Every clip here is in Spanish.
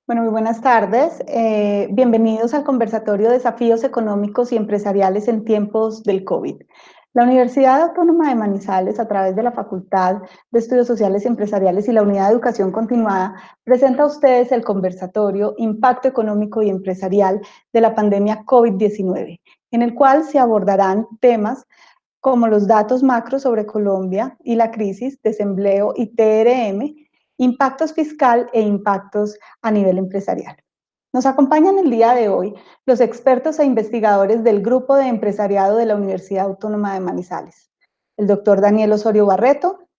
Bueno, muy buenas tardes. Bienvenidos al conversatorio Desafíos Económicos y Empresariales en tiempos del COVID. La Universidad Autónoma de Manizales, a través de la Facultad de Estudios Sociales y Empresariales y la Unidad de Educación Continuada, presenta a ustedes el conversatorio Impacto Económico y Empresarial de la pandemia COVID-19, en el cual se abordarán temas como los datos macro sobre Colombia y la crisis, desempleo y TRM, impactos fiscal e impactos a nivel empresarial. Nos acompañan el día de hoy los expertos e investigadores del Grupo de Empresariado de la Universidad Autónoma de Manizales. El doctor Daniel Osorio Barreto,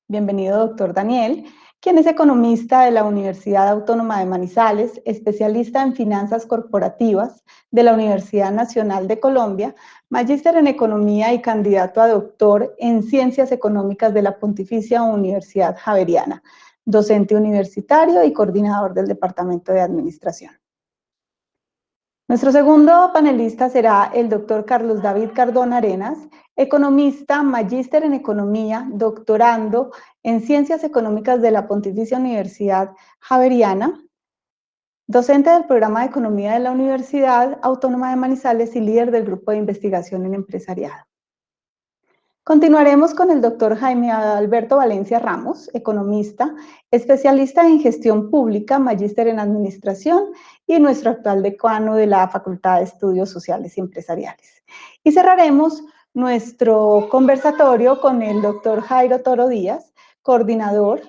bienvenido, doctor Daniel, quien es economista de la Universidad Autónoma de Manizales, especialista en finanzas corporativas de la Universidad Nacional de Colombia, magíster en economía y candidato a doctor en ciencias económicas de la Pontificia Universidad Javeriana, docente universitario y coordinador del Departamento de Administración. Nuestro segundo panelista será el doctor Carlos David Cardona Arenas, economista, magíster en economía, doctorando en ciencias económicas de la Pontificia Universidad Javeriana, docente del programa de economía de la Universidad Autónoma de Manizales y líder del grupo de investigación en empresariado. Continuaremos con el doctor Jaime Alberto Valencia Ramos, economista, especialista en gestión pública, magíster en administración y nuestro actual decano de la Facultad de Estudios Sociales y Empresariales. Y cerraremos nuestro conversatorio con el doctor Jairo Toro Díaz, coordinador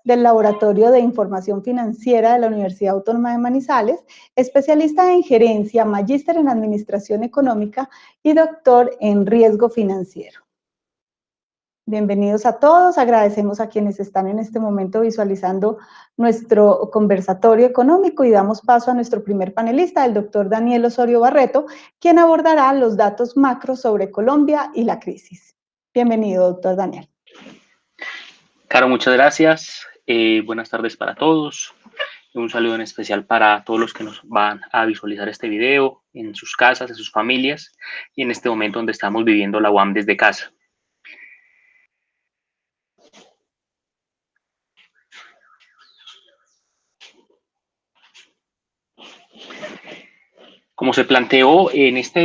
del Laboratorio de Información Financiera de la Universidad Autónoma de Manizales, especialista en gerencia, magíster en administración económica y doctor en riesgo financiero. Bienvenidos a todos, agradecemos a quienes están en este momento visualizando nuestro conversatorio económico y damos paso a nuestro primer panelista, el doctor Daniel Osorio Barreto, quien abordará los datos macro sobre Colombia y la crisis. Bienvenido, doctor Daniel. Caro, muchas gracias. Buenas tardes para todos. Un saludo en especial para todos los que nos van a visualizar este video en sus casas, en sus familias y en este momento donde estamos viviendo la UAM desde casa. Como se planteó en esta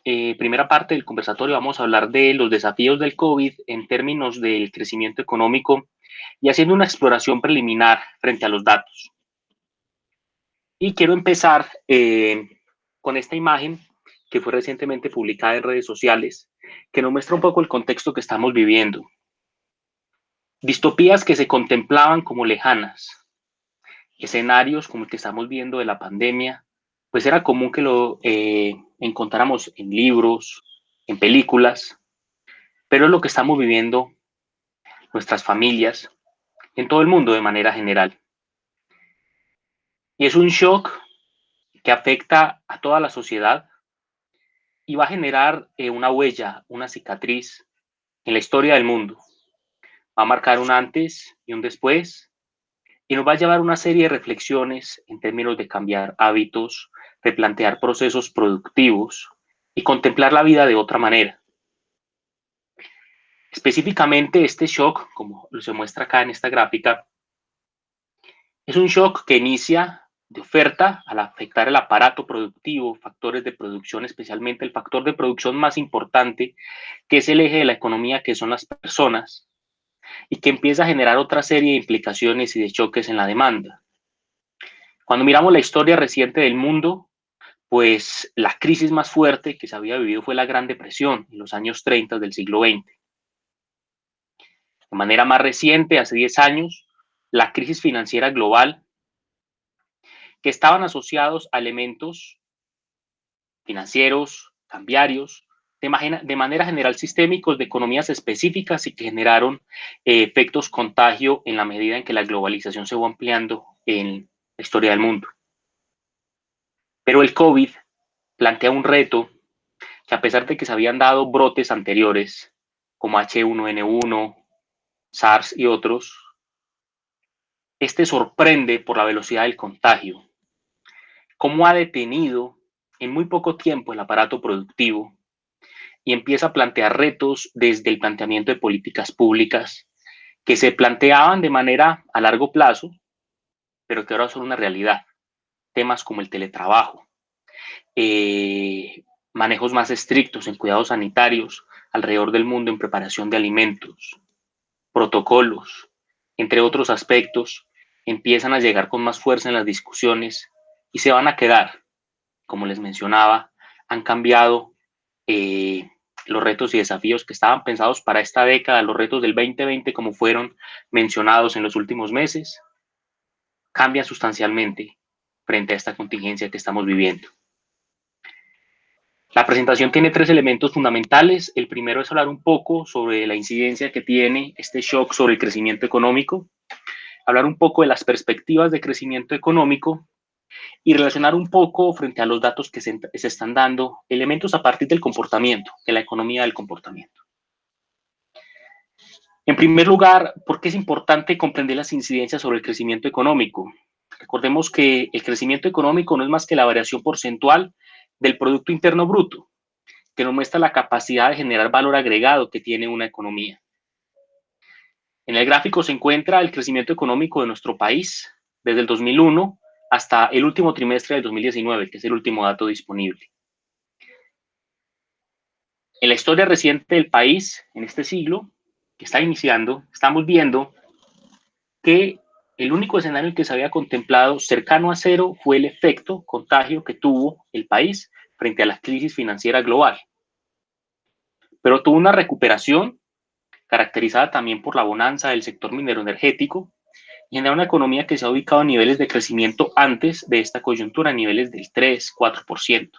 primera parte del conversatorio, vamos a hablar de los desafíos del COVID en términos del crecimiento económico y haciendo una exploración preliminar frente a los datos. Y quiero empezar con esta imagen que fue recientemente publicada en redes sociales, que nos muestra un poco el contexto que estamos viviendo. Distopías que se contemplaban como lejanas, escenarios como el que estamos viendo de la pandemia, pues era común que lo encontráramos en libros, en películas, pero es lo que estamos viviendo nuestras familias, en todo el mundo de manera general. Y es un shock que afecta a toda la sociedad y va a generar una huella, una cicatriz en la historia del mundo. Va a marcar un antes y un después y nos va a llevar una serie de reflexiones en términos de cambiar hábitos, replantear procesos productivos y contemplar la vida de otra manera. Específicamente este shock, como se muestra acá en esta gráfica, es un shock que inicia de oferta al afectar el aparato productivo, factores de producción, especialmente el factor de producción más importante, que es el eje de la economía, que son las personas, y que empieza a generar otra serie de implicaciones y de choques en la demanda. Cuando miramos la historia reciente del mundo, pues la crisis más fuerte que se había vivido fue la Gran Depresión en los años 30 del siglo XX. De manera más reciente, hace 10 años, la crisis financiera global, que estaban asociados a elementos financieros, cambiarios, de manera general sistémicos de economías específicas y que generaron efectos contagio en la medida en que la globalización se va ampliando en la historia del mundo. Pero el COVID plantea un reto que, a pesar de que se habían dado brotes anteriores, como H1N1, SARS y otros, este sorprende por la velocidad del contagio. Cómo ha detenido en muy poco tiempo el aparato productivo y empieza a plantear retos desde el planteamiento de políticas públicas que se planteaban de manera a largo plazo, pero que ahora son una realidad. Temas como el teletrabajo, manejos más estrictos en cuidados sanitarios alrededor del mundo en preparación de alimentos, protocolos, entre otros aspectos, empiezan a llegar con más fuerza en las discusiones y se van a quedar, como les mencionaba, han cambiado los retos y desafíos que estaban pensados para esta década, los retos del 2020 como fueron mencionados en los últimos meses, cambian sustancialmente frente a esta contingencia que estamos viviendo. La presentación tiene tres elementos fundamentales. El primero es hablar un poco sobre la incidencia que tiene este shock sobre el crecimiento económico, hablar un poco de las perspectivas de crecimiento económico y relacionar un poco frente a los datos que se están dando, elementos a partir del comportamiento, de la economía del comportamiento. En primer lugar, ¿por qué es importante comprender las incidencias sobre el crecimiento económico? Recordemos que el crecimiento económico no es más que la variación porcentual del Producto Interno Bruto, que nos muestra la capacidad de generar valor agregado que tiene una economía. En el gráfico se encuentra el crecimiento económico de nuestro país desde el 2001 hasta el último trimestre del 2019, que es el último dato disponible. En la historia reciente del país, en este siglo que está iniciando, estamos viendo que el único escenario en el que se había contemplado cercano a cero fue el efecto contagio que tuvo el país frente a la crisis financiera global. Pero tuvo una recuperación caracterizada también por la bonanza del sector minero energético y genera una economía que se ha ubicado a niveles de crecimiento antes de esta coyuntura, a niveles del 3-4%.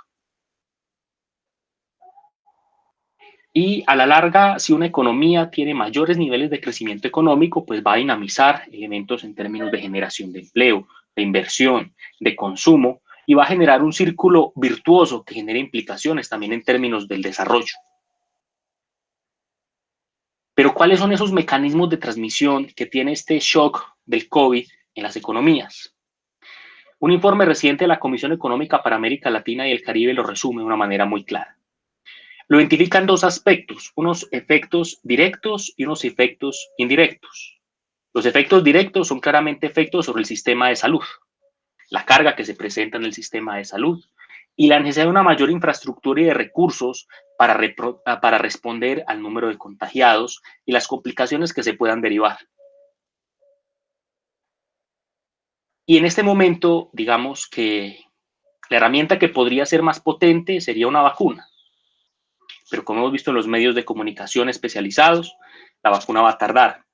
Y a la larga, si una economía tiene mayores niveles de crecimiento económico, pues va a dinamizar elementos en términos de generación de empleo, de inversión, de consumo, y va a generar un círculo virtuoso que genere implicaciones también en términos del desarrollo. Pero ¿cuáles son esos mecanismos de transmisión que tiene este shock del COVID en las economías? Un informe reciente de la Comisión Económica para América Latina y el Caribe lo resume de una manera muy clara. Lo identifican dos aspectos, unos efectos directos y unos efectos indirectos. Los efectos directos son claramente efectos sobre el sistema de salud, la carga que se presenta en el sistema de salud y la necesidad de una mayor infraestructura y de recursos para responder al número de contagiados y las complicaciones que se puedan derivar. Y en este momento, digamos que la herramienta que podría ser más potente sería una vacuna. Pero como hemos visto en los medios de comunicación especializados, la vacuna va a tardar.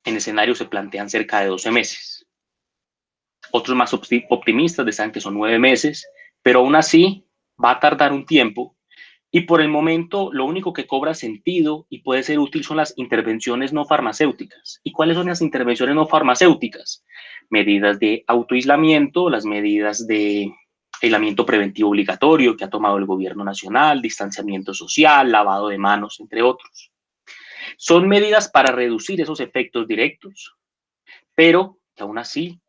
En escenarios se plantean cerca de 12 meses. Otros más optimistas desean que son 9 meses, pero aún así va a tardar un tiempo y por el momento lo único que cobra sentido y puede ser útil son las intervenciones no farmacéuticas. ¿Y cuáles son las intervenciones no farmacéuticas? Medidas de autoaislamiento, las medidas de aislamiento preventivo obligatorio que ha tomado el gobierno nacional, distanciamiento social, lavado de manos, entre otros. Son medidas para reducir esos efectos directos, pero que aún así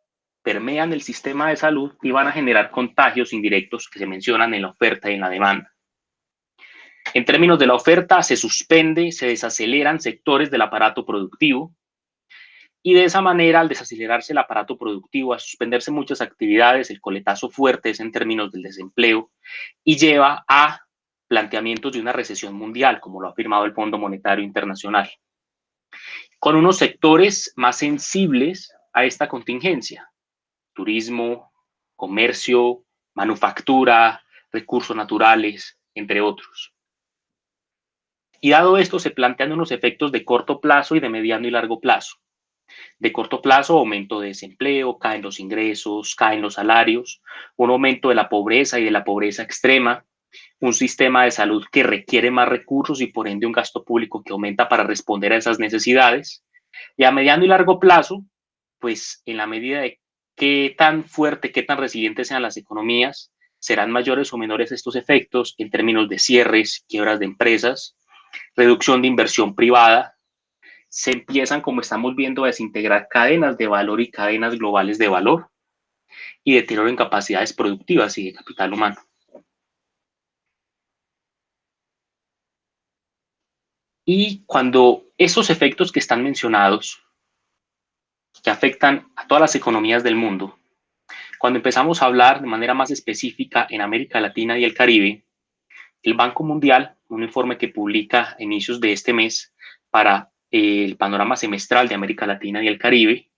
permean el sistema de salud y van a generar contagios indirectos que se mencionan en la oferta y en la demanda. En términos de la oferta, se suspende, se desaceleran sectores del aparato productivo y de esa manera, al desacelerarse el aparato productivo, a suspenderse muchas actividades, el coletazo fuerte es en términos del desempleo y lleva a planteamientos de una recesión mundial, como lo ha afirmado el Fondo Monetario Internacional, con unos sectores más sensibles a esta contingencia: turismo, comercio, manufactura, recursos naturales, entre otros. Y dado esto, se plantean unos efectos de corto plazo y de mediano y largo plazo. De corto plazo, aumento de desempleo, caen los ingresos, caen los salarios, un aumento de la pobreza y de la pobreza extrema, un sistema de salud que requiere más recursos y por ende un gasto público que aumenta para responder a esas necesidades. Y a mediano y largo plazo, pues en la medida de qué tan fuerte, qué tan resilientes sean las economías, serán mayores o menores estos efectos en términos de cierres, quiebras de empresas, reducción de inversión privada. Se empiezan, como estamos viendo, a desintegrar cadenas de valor y cadenas globales de valor y deterioro en capacidades productivas y de capital humano. Y cuando esos efectos que están mencionados, que afectan a todas las economías del mundo, Cuando empezamos a hablar de manera más específica en América Latina y el Caribe, el Banco Mundial, un informe que publica a inicios de este mes para el panorama semestral de América Latina y el Caribe,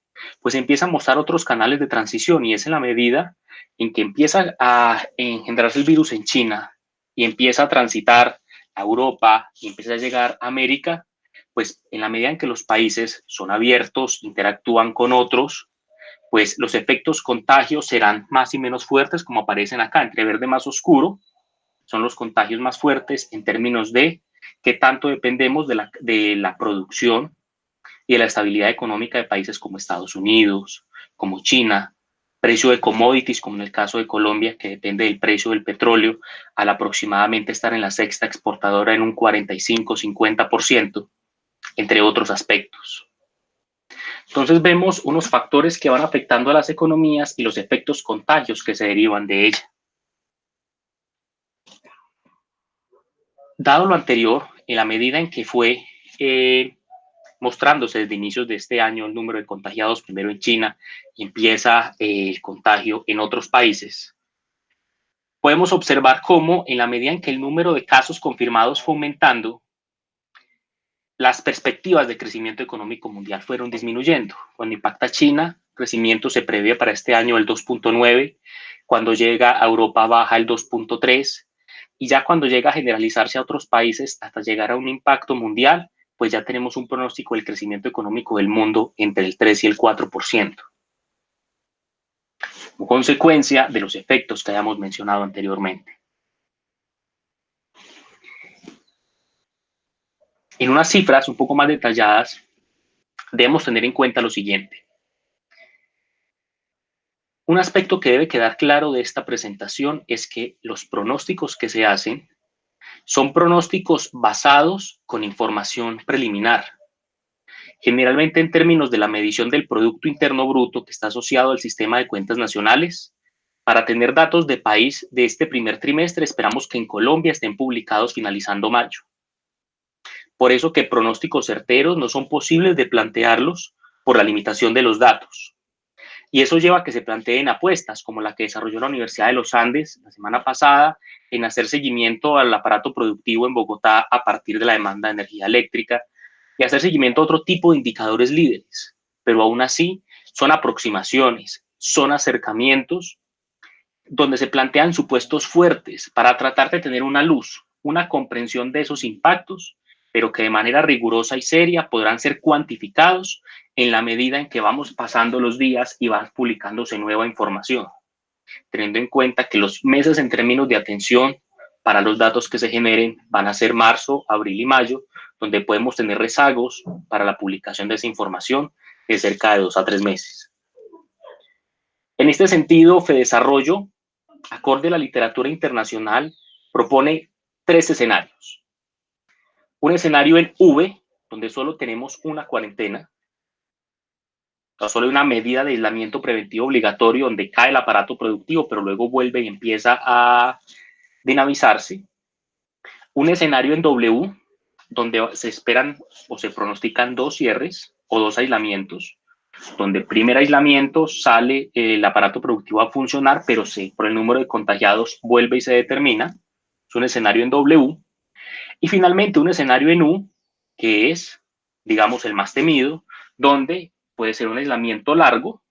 pues empieza a mostrar otros canales de transición, y es en la medida en que empieza a engendrarse el virus en China y empieza a transitar a Europa y empieza a llegar a América, pues en la medida en que los países son abiertos, interactúan con otros, pues los efectos contagios serán más y menos fuertes, como aparecen acá, entre verde más oscuro, son los contagios más fuertes en términos de qué tanto dependemos de la producción y de la estabilidad económica de países como Estados Unidos, como China, precio de commodities, como en el caso de Colombia, que depende del precio del petróleo, al aproximadamente estar en la sexta exportadora en un 45-50%, entre otros aspectos. Entonces vemos unos factores que van afectando a las economías y los efectos contagios que se derivan de ella. Dado lo anterior, en la medida en que fue mostrándose desde inicios de este año el número de contagiados, primero en China, y empieza el contagio en otros países, podemos observar cómo en la medida en que el número de casos confirmados fue aumentando, las perspectivas de crecimiento económico mundial fueron disminuyendo. Cuando impacta China, crecimiento se prevé para este año el 2.9, cuando llega a Europa baja el 2.3, y ya cuando llega a generalizarse a otros países hasta llegar a un impacto mundial, pues ya tenemos un pronóstico del crecimiento económico del mundo entre el 3 y el 4%, como consecuencia de los efectos que hayamos mencionado anteriormente. En unas cifras un poco más detalladas, debemos tener en cuenta lo siguiente. Un aspecto que debe quedar claro de esta presentación es que los pronósticos que se hacen son pronósticos basados con información preliminar, generalmente en términos de la medición del Producto Interno Bruto que está asociado al sistema de cuentas nacionales. Para tener datos de país de este primer trimestre, esperamos que en Colombia estén publicados finalizando mayo. Por eso que pronósticos certeros no son posibles de plantearlos por la limitación de los datos. Y eso lleva a que se planteen apuestas, como la que desarrolló la Universidad de los Andes la semana pasada, en hacer seguimiento al aparato productivo en Bogotá a partir de la demanda de energía eléctrica, y hacer seguimiento a otro tipo de indicadores líderes. Pero aún así, son aproximaciones, son acercamientos donde se plantean supuestos fuertes para tratar de tener una luz, una comprensión de esos impactos, pero que de manera rigurosa y seria podrán ser cuantificados en la medida en que vamos pasando los días y va publicándose nueva información, teniendo en cuenta que los meses en términos de atención para los datos que se generen van a ser marzo, abril y mayo, donde podemos tener rezagos para la publicación de esa información de cerca de 2 a 3 meses. En este sentido, FEDesarrollo, acorde a la literatura internacional, propone 3 escenarios. Un escenario en V, donde solo tenemos una cuarentena, o solo hay una medida de aislamiento preventivo obligatorio donde cae el aparato productivo, pero luego vuelve y empieza a dinamizarse. Un escenario en W, donde se esperan o se pronostican 2 cierres o 2 aislamientos, donde el primer aislamiento sale el aparato productivo a funcionar, pero por el número de contagiados vuelve y se determina. Es un escenario en W. Y finalmente un escenario en U, que es, digamos, el más temido, donde puede ser un aislamiento largo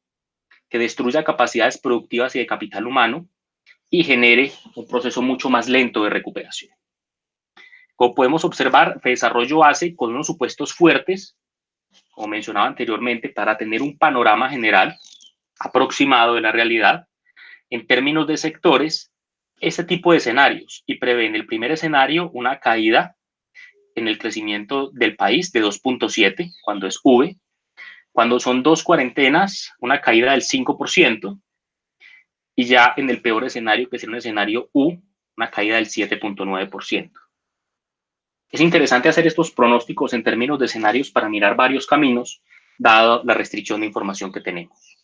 que destruya capacidades productivas y de capital humano y genere un proceso mucho más lento de recuperación. Como podemos observar, FEDesarrollo hace con unos supuestos fuertes, como mencionaba anteriormente, para tener un panorama general aproximado de la realidad en términos de sectores, ese tipo de escenarios, y prevé en el primer escenario una caída en el crecimiento del país de 2.7, cuando es V, cuando son 2 cuarentenas, una caída del 5%, y ya en el peor escenario, que es un escenario U, una caída del 7.9%. Es interesante hacer estos pronósticos en términos de escenarios para mirar varios caminos, dado la restricción de información que tenemos.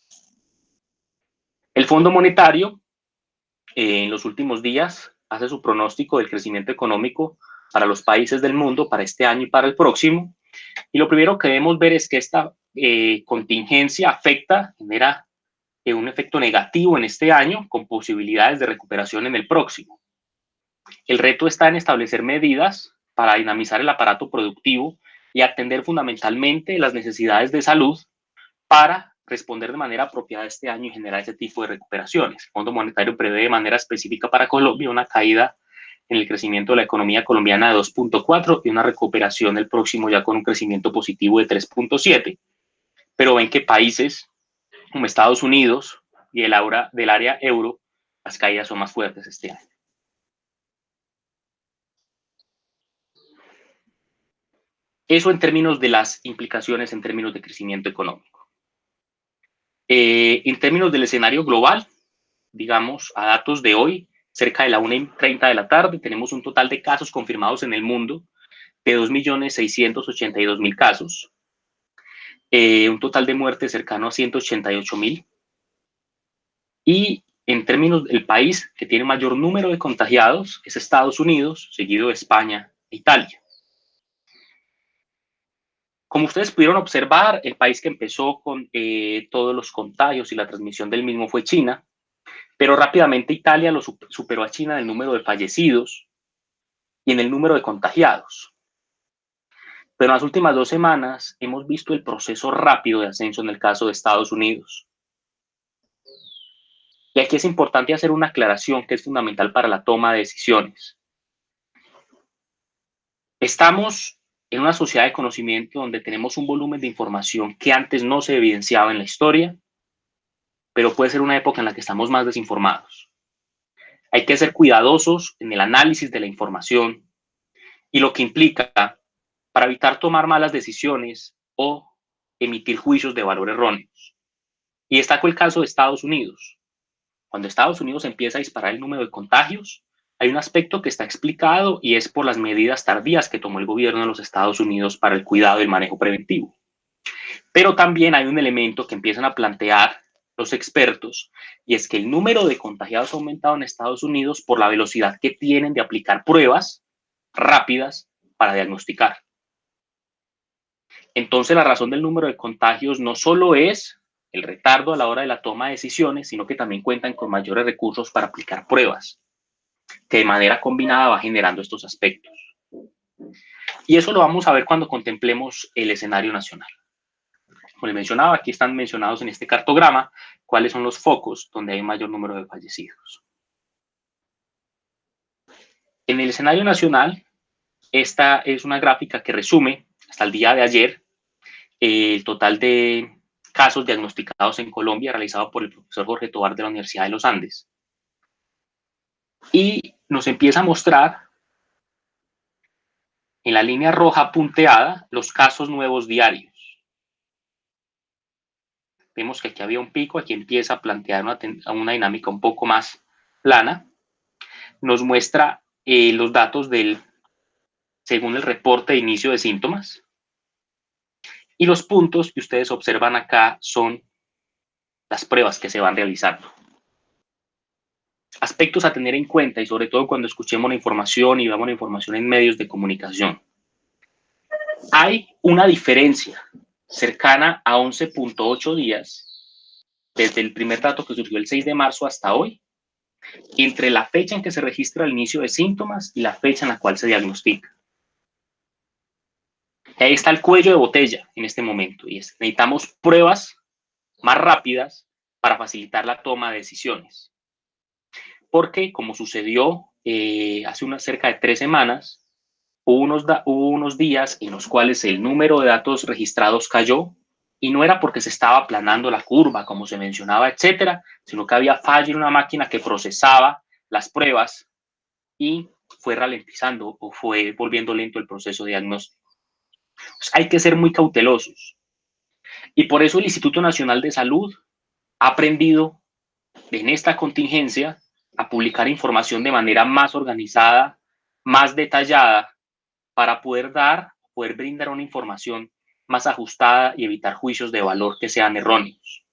El Fondo Monetario, en los últimos días, hace su pronóstico del crecimiento económico para los países del mundo para este año y para el próximo. Y lo primero que debemos ver es que esta contingencia afecta, genera un efecto negativo en este año con posibilidades de recuperación en el próximo. El reto está en establecer medidas para dinamizar el aparato productivo y atender fundamentalmente las necesidades de salud para responder de manera apropiada este año y generar ese tipo de recuperaciones. El Fondo Monetario prevé de manera específica para Colombia una caída en el crecimiento de la economía colombiana de 2.4 y una recuperación el próximo ya con un crecimiento positivo de 3.7. Pero ven que países como Estados Unidos y del área euro, las caídas son más fuertes este año. Eso en términos de las implicaciones en términos de crecimiento económico. En términos del escenario global, digamos, a datos de hoy, cerca de la 1:30 de la tarde, tenemos un total de casos confirmados en el mundo de 2.682.000 casos, un total de muertes cercano a 188.000. Y en términos del país que tiene mayor número de contagiados es Estados Unidos, seguido de España e Italia. Como ustedes pudieron observar, el país que empezó con todos los contagios y la transmisión del mismo fue China, pero rápidamente Italia lo superó a China en el número de fallecidos y en el número de contagiados. Pero en las últimas 2 semanas hemos visto el proceso rápido de ascenso en el caso de Estados Unidos. Y aquí es importante hacer una aclaración que es fundamental para la toma de decisiones. Estamos en una sociedad de conocimiento donde tenemos un volumen de información que antes no se evidenciaba en la historia, pero puede ser una época en la que estamos más desinformados. Hay que ser cuidadosos en el análisis de la información y lo que implica para evitar tomar malas decisiones o emitir juicios de valor erróneos. Y destaco el caso de Estados Unidos. Cuando Estados Unidos empieza a disparar el número de contagios, hay un aspecto que está explicado y es por las medidas tardías que tomó el gobierno de los Estados Unidos para el cuidado y el manejo preventivo. Pero también hay un elemento que empiezan a plantear los expertos y es que el número de contagiados ha aumentado en Estados Unidos por la velocidad que tienen de aplicar pruebas rápidas para diagnosticar. Entonces, la razón del número de contagios no solo es el retardo a la hora de la toma de decisiones, sino que también cuentan con mayores recursos para aplicar pruebas, que de manera combinada va generando estos aspectos. Y eso lo vamos a ver cuando contemplemos el escenario nacional. Como les mencionaba, aquí están mencionados en este cartograma cuáles son los focos donde hay un mayor número de fallecidos. En el escenario nacional, esta es una gráfica que resume hasta el día de ayer el total de casos diagnosticados en Colombia realizado por el profesor Jorge Tovar de la Universidad de los Andes. Y nos empieza a mostrar en la línea roja punteada los casos nuevos diarios. Vemos que aquí había un pico, aquí empieza a plantear una dinámica un poco más plana. Nos muestra los datos según el reporte de inicio de síntomas. Y los puntos que ustedes observan acá son las pruebas que se van realizando. Aspectos a tener en cuenta y sobre todo cuando escuchemos la información y veamos la información en medios de comunicación. Hay una diferencia cercana a 11.8 días desde el primer dato que surgió el 6 de marzo hasta hoy, entre la fecha en que se registra el inicio de síntomas y la fecha en la cual se diagnostica. Ahí está el cuello de botella en este momento y necesitamos pruebas más rápidas para facilitar la toma de decisiones. Porque, como sucedió hace cerca de 3 semanas, hubo unos días en los cuales el número de datos registrados cayó y no era porque se estaba aplanando la curva, como se mencionaba, etcétera, sino que había fallo en una máquina que procesaba las pruebas y fue ralentizando o fue volviendo lento el proceso de diagnóstico. Pues hay que ser muy cautelosos. Y por eso el Instituto Nacional de Salud ha aprendido en esta contingencia a publicar información de manera más organizada, más detallada, para poder brindar una información más ajustada y evitar juicios de valor que sean erróneos.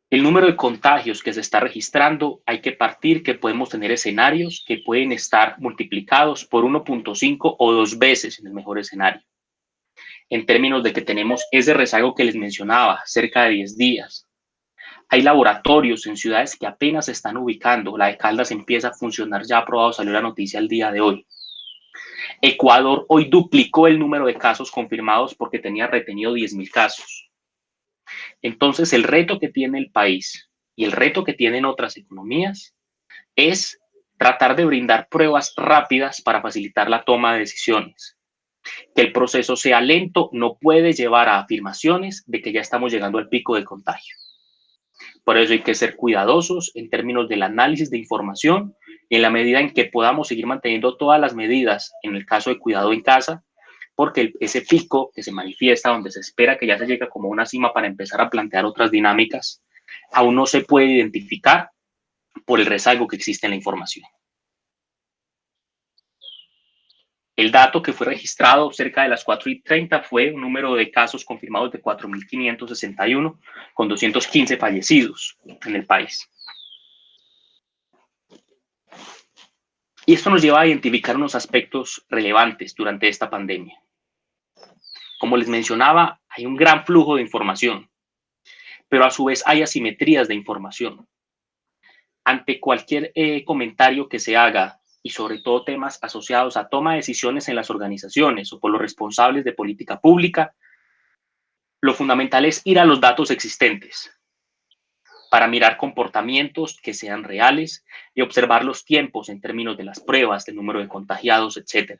El número de contagios que se está registrando, hay que partir que podemos tener escenarios que pueden estar multiplicados por 1.5 o 2 veces en el mejor escenario. en términos de que tenemos ese rezago que les mencionaba, cerca de 10 días. Hay laboratorios en ciudades que apenas se están ubicando. La de Caldas empieza a funcionar, ya aprobado, salió la noticia el día de hoy. Ecuador hoy duplicó el número de casos confirmados porque tenía retenido 10.000 casos. Entonces, el reto que tiene el país y el reto que tienen otras economías es tratar de brindar pruebas rápidas para facilitar la toma de decisiones. Que el proceso sea lento no puede llevar a afirmaciones de que ya estamos llegando al pico de contagio. Por eso hay que ser cuidadosos en términos del análisis de información y en la medida en que podamos seguir manteniendo todas las medidas en el caso de cuidado en casa, porque ese pico que se manifiesta, donde se espera que ya se llegue como una cima para empezar a plantear otras dinámicas, aún no se puede identificar por el rezago que existe en la información. El dato que fue registrado cerca de las 4:30 fue un número de casos confirmados de 4.561, con 215 fallecidos en el país. Y esto nos lleva a identificar unos aspectos relevantes durante esta pandemia. Como les mencionaba, hay un gran flujo de información, pero a su vez hay asimetrías de información. Ante cualquier comentario que se haga, y sobre todo temas asociados a toma de decisiones en las organizaciones o por los responsables de política pública, lo fundamental es ir a los datos existentes para mirar comportamientos que sean reales y observar los tiempos en términos de las pruebas, del número de contagiados, etc.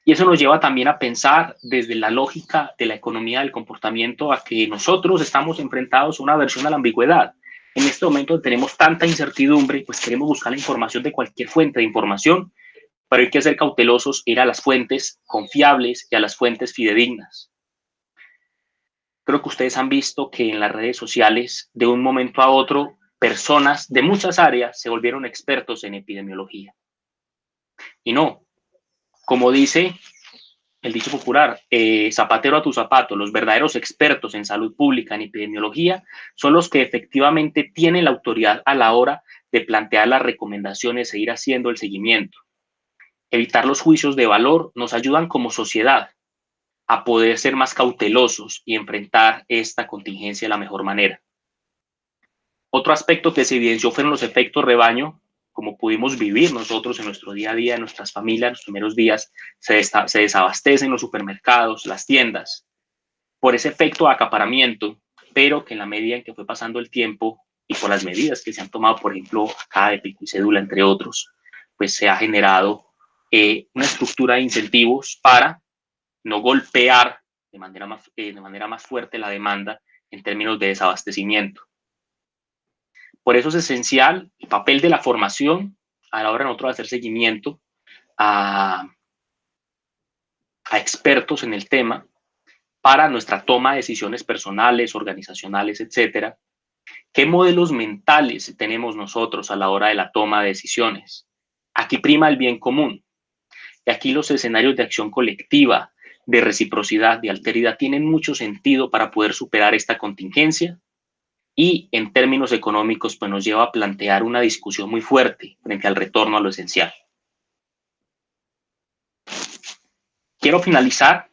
Y eso nos lleva también a pensar desde la lógica de la economía del comportamiento a que nosotros estamos enfrentados a una aversión a la ambigüedad. En este momento tenemos tanta incertidumbre, pues queremos buscar la información de cualquier fuente de información, pero hay que ser cautelosos, ir a las fuentes confiables y a las fuentes fidedignas. Creo que ustedes han visto que en las redes sociales, de un momento a otro, personas de muchas áreas se volvieron expertos en epidemiología. Y no, como dice el dicho popular, zapatero a tu zapato, los verdaderos expertos en salud pública, en epidemiología, son los que efectivamente tienen la autoridad a la hora de plantear las recomendaciones e ir haciendo el seguimiento. Evitar los juicios de valor nos ayudan como sociedad a poder ser más cautelosos y enfrentar esta contingencia de la mejor manera. Otro aspecto que se evidenció fueron los efectos rebaño, como pudimos vivir nosotros en nuestro día a día, en nuestras familias, en los primeros días, se desabastecen los supermercados, las tiendas, por ese efecto de acaparamiento, pero que en la medida en que fue pasando el tiempo y por las medidas que se han tomado, por ejemplo, acá de pico y cédula, entre otros, pues se ha generado una estructura de incentivos para no golpear de manera más fuerte la demanda en términos de desabastecimiento. Por eso es esencial el papel de la formación a la hora de nosotros hacer seguimiento a expertos en el tema para nuestra toma de decisiones personales, organizacionales, etcétera. ¿Qué modelos mentales tenemos nosotros a la hora de la toma de decisiones? Aquí prima el bien común. Y aquí los escenarios de acción colectiva, de reciprocidad, de alteridad, tienen mucho sentido para poder superar esta contingencia. Y en términos económicos, pues nos lleva a plantear una discusión muy fuerte frente al retorno a lo esencial. Quiero finalizar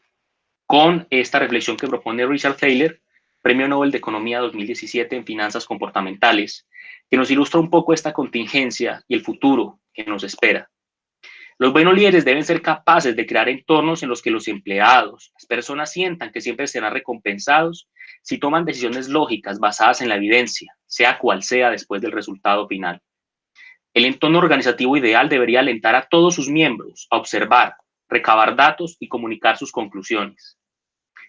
con esta reflexión que propone Richard Thaler, Premio Nobel de Economía 2017 en Finanzas Comportamentales, que nos ilustra un poco esta contingencia y el futuro que nos espera. Los buenos líderes deben ser capaces de crear entornos en los que los empleados, las personas sientan que siempre serán recompensados si toman decisiones lógicas basadas en la evidencia, sea cual sea después del resultado final. El entorno organizativo ideal debería alentar a todos sus miembros a observar, recabar datos y comunicar sus conclusiones.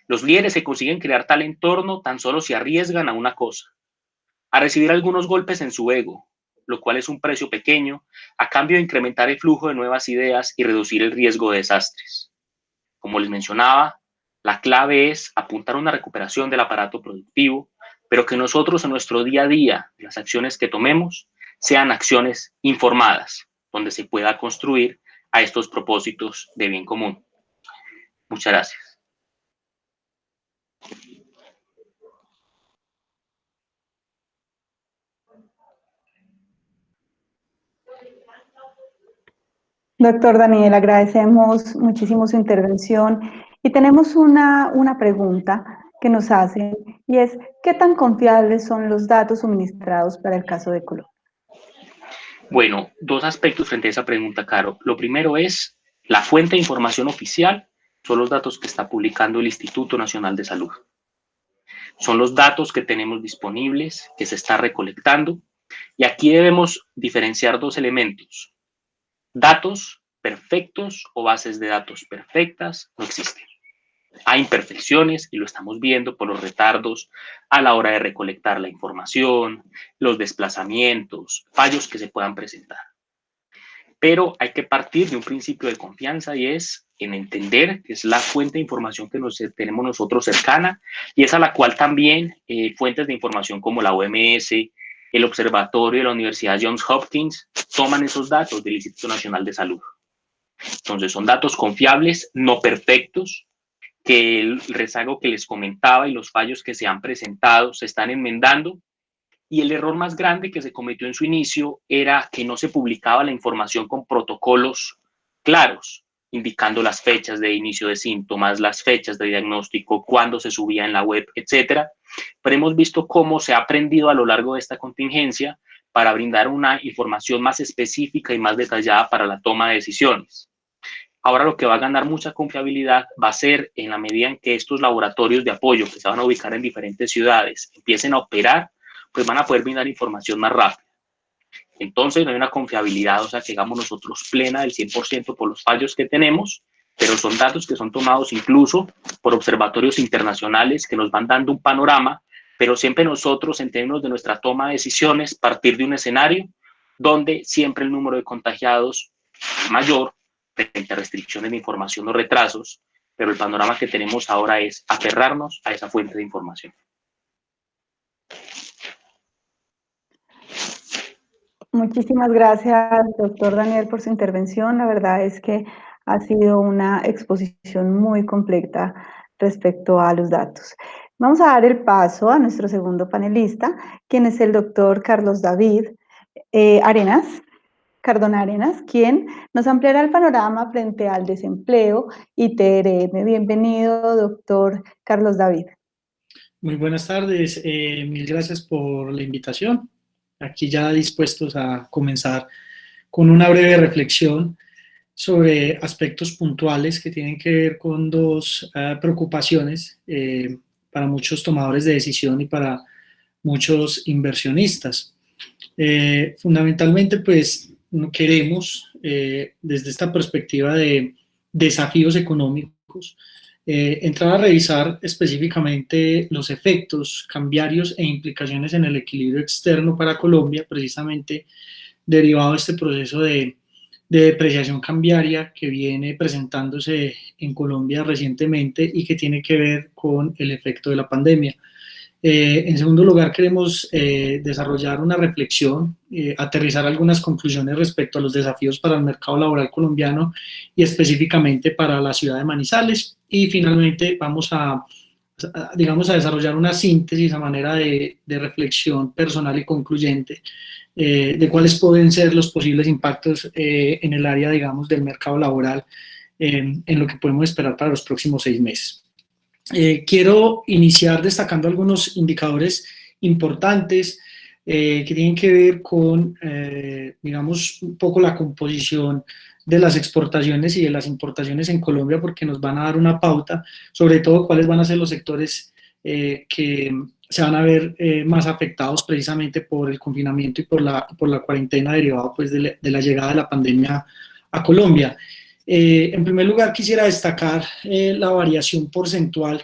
Los líderes se consiguen crear tal entorno tan solo si arriesgan a una cosa, a recibir algunos golpes en su ego, lo cual es un precio pequeño, a cambio de incrementar el flujo de nuevas ideas y reducir el riesgo de desastres. Como les mencionaba, la clave es apuntar a una recuperación del aparato productivo, pero que nosotros en nuestro día a día, las acciones que tomemos, sean acciones informadas, donde se pueda construir a estos propósitos de bien común. Muchas gracias. Doctor Daniel, agradecemos muchísimo su intervención Y tenemos una pregunta que nos hacen y es, ¿qué tan confiables son los datos suministrados para el caso de Colombia? Bueno, dos aspectos frente a esa pregunta, Caro. Lo primero es la fuente de información oficial, son los datos que está publicando el Instituto Nacional de Salud. Son los datos que tenemos disponibles, que se está recolectando. Y aquí debemos diferenciar dos elementos. Datos perfectos o bases de datos perfectas no existen. Hay imperfecciones y lo estamos viendo por los retardos a la hora de recolectar la información, los desplazamientos, fallos que se puedan presentar. Pero hay que partir de un principio de confianza y es en entender que es la fuente de información que tenemos nosotros cercana y es a la cual también fuentes de información como la OMS, el Observatorio de la Universidad Johns Hopkins toman esos datos del Instituto Nacional de Salud. Entonces son datos confiables, no perfectos, que el rezago que les comentaba y los fallos que se han presentado se están enmendando. Y el error más grande que se cometió en su inicio era que no se publicaba la información con protocolos claros, indicando las fechas de inicio de síntomas, las fechas de diagnóstico, cuándo se subía en la web, etcétera. Pero hemos visto cómo se ha aprendido a lo largo de esta contingencia para brindar una información más específica y más detallada para la toma de decisiones. Ahora lo que va a ganar mucha confiabilidad va a ser en la medida en que estos laboratorios de apoyo que se van a ubicar en diferentes ciudades empiecen a operar, pues van a poder brindar información más rápida. Entonces no hay una confiabilidad, o sea, que hagamos nosotros plena del 100% por los fallos que tenemos, pero son datos que son tomados incluso por observatorios internacionales que nos van dando un panorama, pero siempre nosotros, en términos de nuestra toma de decisiones, partir de un escenario donde siempre el número de contagiados es mayor frente a restricciones de información o retrasos, pero el panorama que tenemos ahora es aferrarnos a esa fuente de información. Muchísimas gracias, doctor Daniel, por su intervención. La verdad es que ha sido una exposición muy completa respecto a los datos. Vamos a dar el paso a nuestro segundo panelista, quien es el doctor Carlos David Cardona Arenas, quien nos ampliará el panorama frente al desempleo y TRM. Bienvenido, doctor Carlos David. Muy buenas tardes, mil gracias por la invitación. Aquí ya dispuestos a comenzar con una breve reflexión sobre aspectos puntuales que tienen que ver con dos preocupaciones para muchos tomadores de decisión y para muchos inversionistas. Fundamentalmente, pues, no queremos, desde esta perspectiva de desafíos económicos, entrar a revisar específicamente los efectos cambiarios e implicaciones en el equilibrio externo para Colombia, precisamente derivado de este proceso de depreciación cambiaria que viene presentándose en Colombia recientemente y que tiene que ver con el efecto de la pandemia. En segundo lugar, queremos desarrollar una reflexión, aterrizar algunas conclusiones respecto a los desafíos para el mercado laboral colombiano y específicamente para la ciudad de Manizales. Y finalmente vamos a desarrollar una síntesis a manera de reflexión personal y concluyente de cuáles pueden ser los posibles impactos en el área, digamos, del mercado laboral en lo que podemos esperar para los próximos 6 meses. Quiero iniciar destacando algunos indicadores importantes que tienen que ver con, digamos, un poco la composición de las exportaciones y de las importaciones en Colombia, porque nos van a dar una pauta, sobre todo cuáles van a ser los sectores que se van a ver más afectados precisamente por el confinamiento y por la cuarentena derivada pues, de la llegada de la pandemia a Colombia. En primer lugar, quisiera destacar la variación porcentual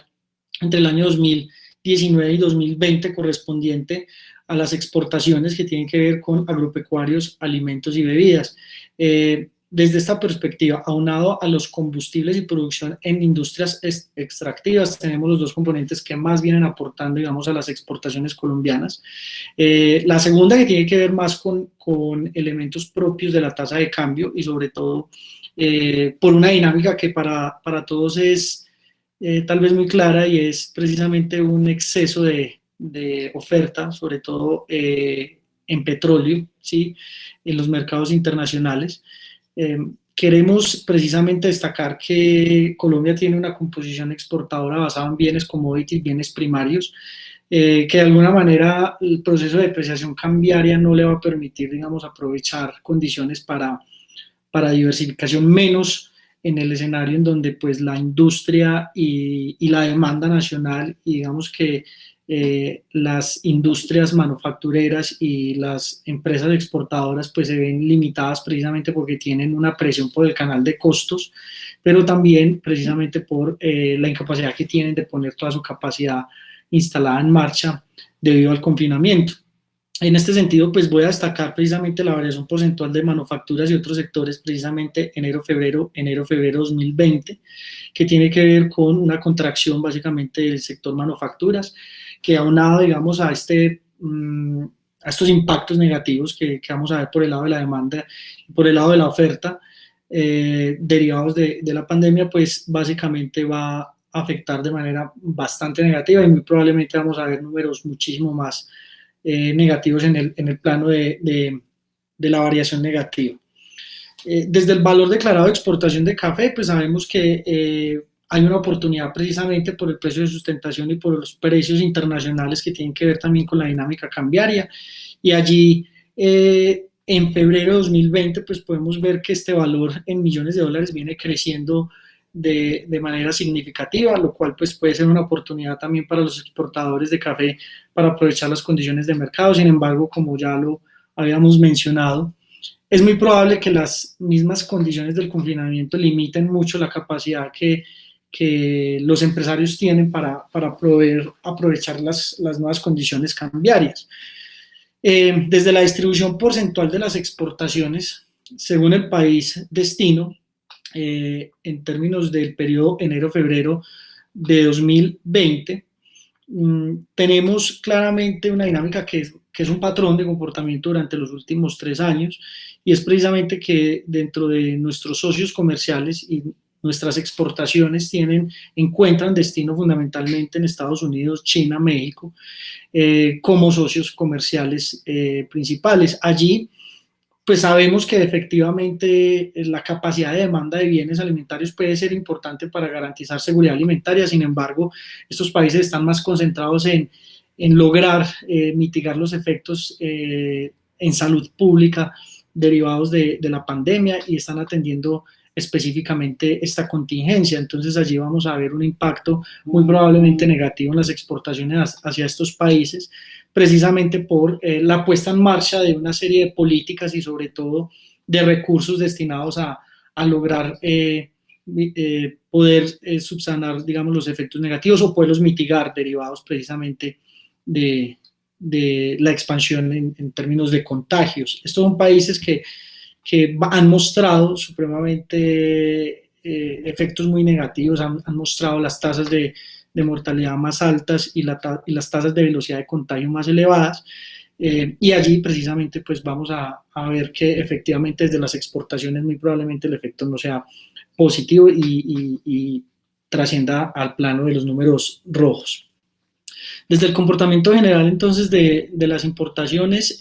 entre el año 2019 y 2020 correspondiente a las exportaciones que tienen que ver con agropecuarios, alimentos y bebidas. Desde esta perspectiva, aunado a los combustibles y producción en industrias extractivas, tenemos los dos componentes que más vienen aportando, digamos, a las exportaciones colombianas. La segunda, que tiene que ver más con elementos propios de la tasa de cambio y sobre todo por una dinámica que para todos es tal vez muy clara y es precisamente un exceso de oferta, sobre todo en petróleo, ¿sí? En los mercados internacionales. queremos precisamente destacar que Colombia tiene una composición exportadora basada en bienes commodities, bienes primarios, que de alguna manera el proceso de depreciación cambiaria no le va a permitir, digamos, aprovechar condiciones para diversificación, menos en el escenario en donde pues la industria y la demanda nacional y digamos que las industrias manufactureras y las empresas exportadoras pues se ven limitadas precisamente porque tienen una presión por el canal de costos, pero también precisamente por la incapacidad que tienen de poner toda su capacidad instalada en marcha debido al confinamiento. En este sentido, pues voy a destacar precisamente la variación porcentual de manufacturas y otros sectores, precisamente enero-febrero 2020, que tiene que ver con una contracción básicamente del sector manufacturas, que aunado, digamos, a estos impactos negativos que vamos a ver por el lado de la demanda y por el lado de la oferta, derivados de la pandemia, pues básicamente va a afectar de manera bastante negativa y muy probablemente vamos a ver números muchísimo más negativos en el plano de la variación negativa. Desde el valor declarado de exportación de café, pues sabemos que hay una oportunidad precisamente por el precio de sustentación y por los precios internacionales que tienen que ver también con la dinámica cambiaria. Y allí, en febrero de 2020, pues podemos ver que este valor en millones de dólares viene creciendo de manera significativa, lo cual pues puede ser una oportunidad también para los exportadores de café para aprovechar las condiciones de mercado. Sin embargo, como ya lo habíamos mencionado, es muy probable que las mismas condiciones del confinamiento limiten mucho la capacidad que los empresarios tienen para poder aprovechar las nuevas condiciones cambiarias. Desde la distribución porcentual de las exportaciones, según el país destino, en términos del periodo enero-febrero de 2020, tenemos claramente una dinámica que es un patrón de comportamiento durante los últimos 3 años, y es precisamente que dentro de nuestros socios comerciales y nuestras exportaciones encuentran destino fundamentalmente en Estados Unidos, China, México, como socios comerciales principales. Allí pues sabemos que efectivamente la capacidad de demanda de bienes alimentarios puede ser importante para garantizar seguridad alimentaria. Sin embargo, estos países están más concentrados en lograr mitigar los efectos en salud pública derivados de la pandemia y están atendiendo específicamente esta contingencia. Entonces allí vamos a ver un impacto muy probablemente negativo en las exportaciones hacia estos países, precisamente por la puesta en marcha de una serie de políticas y sobre todo de recursos destinados a lograr poder subsanar, digamos, los efectos negativos o poderlos mitigar derivados precisamente de la expansión en términos de contagios. Estos son países que han mostrado supremamente efectos muy negativos, han mostrado las tasas de mortalidad más altas y las tasas de velocidad de contagio más elevadas, y allí precisamente pues vamos a ver que efectivamente desde las exportaciones muy probablemente el efecto no sea positivo y trascienda al plano de los números rojos. Desde el comportamiento general entonces de las importaciones,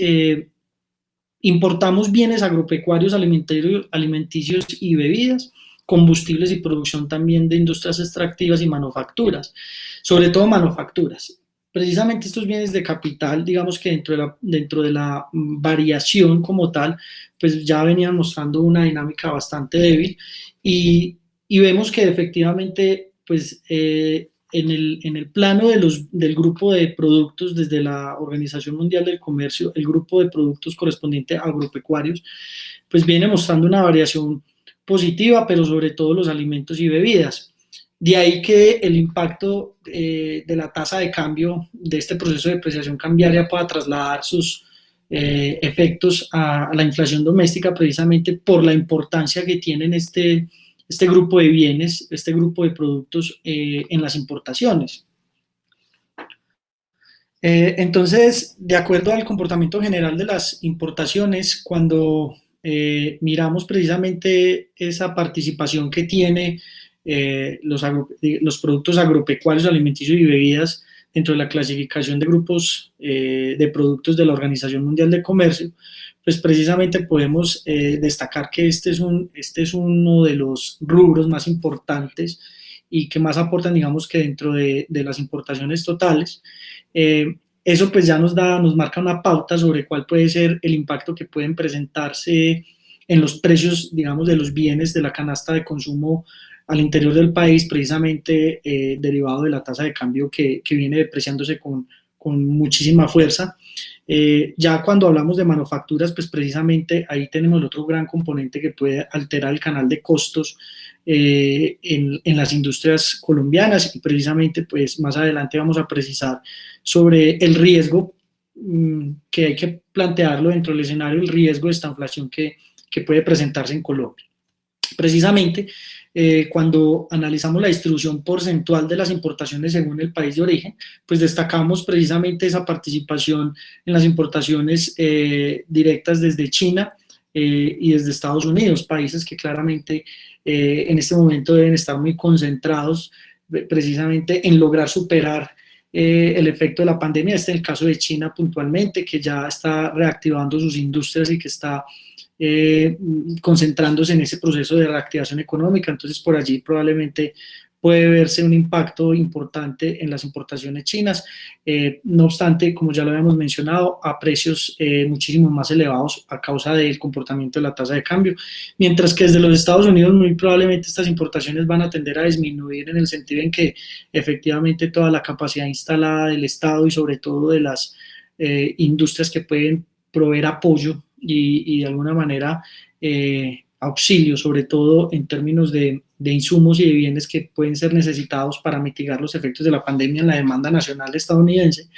importamos bienes agropecuarios, alimenticios y bebidas, combustibles y producción también de industrias extractivas y manufacturas, sobre todo manufacturas. Precisamente estos bienes de capital, digamos que dentro de la variación como tal, pues ya venían mostrando una dinámica bastante débil y vemos que efectivamente pues en el plano del grupo de productos desde la Organización Mundial del Comercio, el grupo de productos correspondiente a agropecuarios, pues viene mostrando una variación positiva, pero sobre todo los alimentos y bebidas. De ahí que el impacto de la tasa de cambio de este proceso de depreciación cambiaria pueda trasladar sus efectos a la inflación doméstica, precisamente por la importancia que tienen este grupo de bienes, este grupo de productos en las importaciones. Entonces, de acuerdo al comportamiento general de las importaciones, cuando miramos precisamente esa participación que tiene los productos agropecuarios, alimenticios y bebidas dentro de la clasificación de grupos de productos de la Organización Mundial de Comercio, pues precisamente podemos destacar que este es uno de los rubros más importantes y que más aportan, digamos, que dentro de las importaciones totales. Eso pues ya nos marca una pauta sobre cuál puede ser el impacto que pueden presentarse en los precios, digamos, de los bienes de la canasta de consumo al interior del país, precisamente derivado de la tasa de cambio que viene depreciándose con muchísima fuerza. Ya cuando hablamos de manufacturas, pues precisamente ahí tenemos el otro gran componente que puede alterar el canal de costos en las industrias colombianas, y precisamente pues más adelante vamos a precisar sobre el riesgo que hay que plantearlo dentro del escenario, el riesgo de esta inflación que puede presentarse en Colombia. Precisamente cuando analizamos la distribución porcentual de las importaciones según el país de origen, pues destacamos precisamente esa participación en las importaciones directas desde China y desde Estados Unidos, países que claramente en este momento deben estar muy concentrados precisamente en lograr superar el efecto de la pandemia. Este es el caso de China puntualmente, que ya está reactivando sus industrias y que está concentrándose en ese proceso de reactivación económica. Entonces por allí probablemente puede verse un impacto importante en las importaciones chinas, no obstante, como ya lo habíamos mencionado, a precios muchísimo más elevados a causa del comportamiento de la tasa de cambio, mientras que desde los Estados Unidos muy probablemente estas importaciones van a tender a disminuir, en el sentido en que efectivamente toda la capacidad instalada del Estado y sobre todo de las industrias que pueden proveer apoyo y de alguna manera auxilio, sobre todo en términos de insumos y de bienes que pueden ser necesitados para mitigar los efectos de la pandemia en la demanda nacional estadounidense,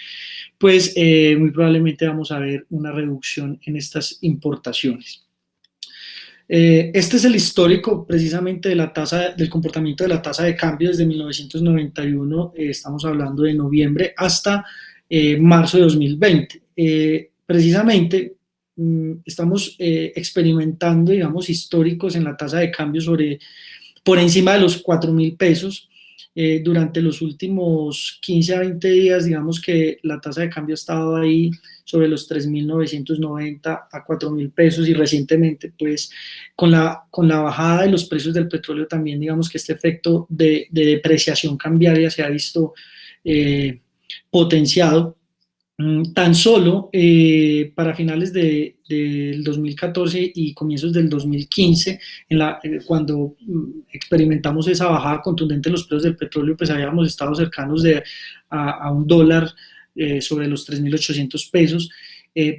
pues muy probablemente vamos a ver una reducción en estas importaciones. Este es el histórico precisamente de la del comportamiento de la tasa de cambio desde 1991, estamos hablando de noviembre hasta marzo de 2020. Precisamente estamos experimentando, digamos, históricos en la tasa de cambio por encima de los 4.000 pesos. Durante los últimos 15 a 20 días, digamos que la tasa de cambio ha estado ahí sobre los 3.990 a 4.000 pesos, y recientemente, pues, con la bajada de los precios del petróleo también, digamos que este efecto de depreciación cambiaria se ha visto potenciado. Tan solo para finales del 2014 y comienzos del 2015, cuando experimentamos esa bajada contundente de los precios del petróleo, pues habíamos estado cercanos a $1 sobre los 3.800 pesos,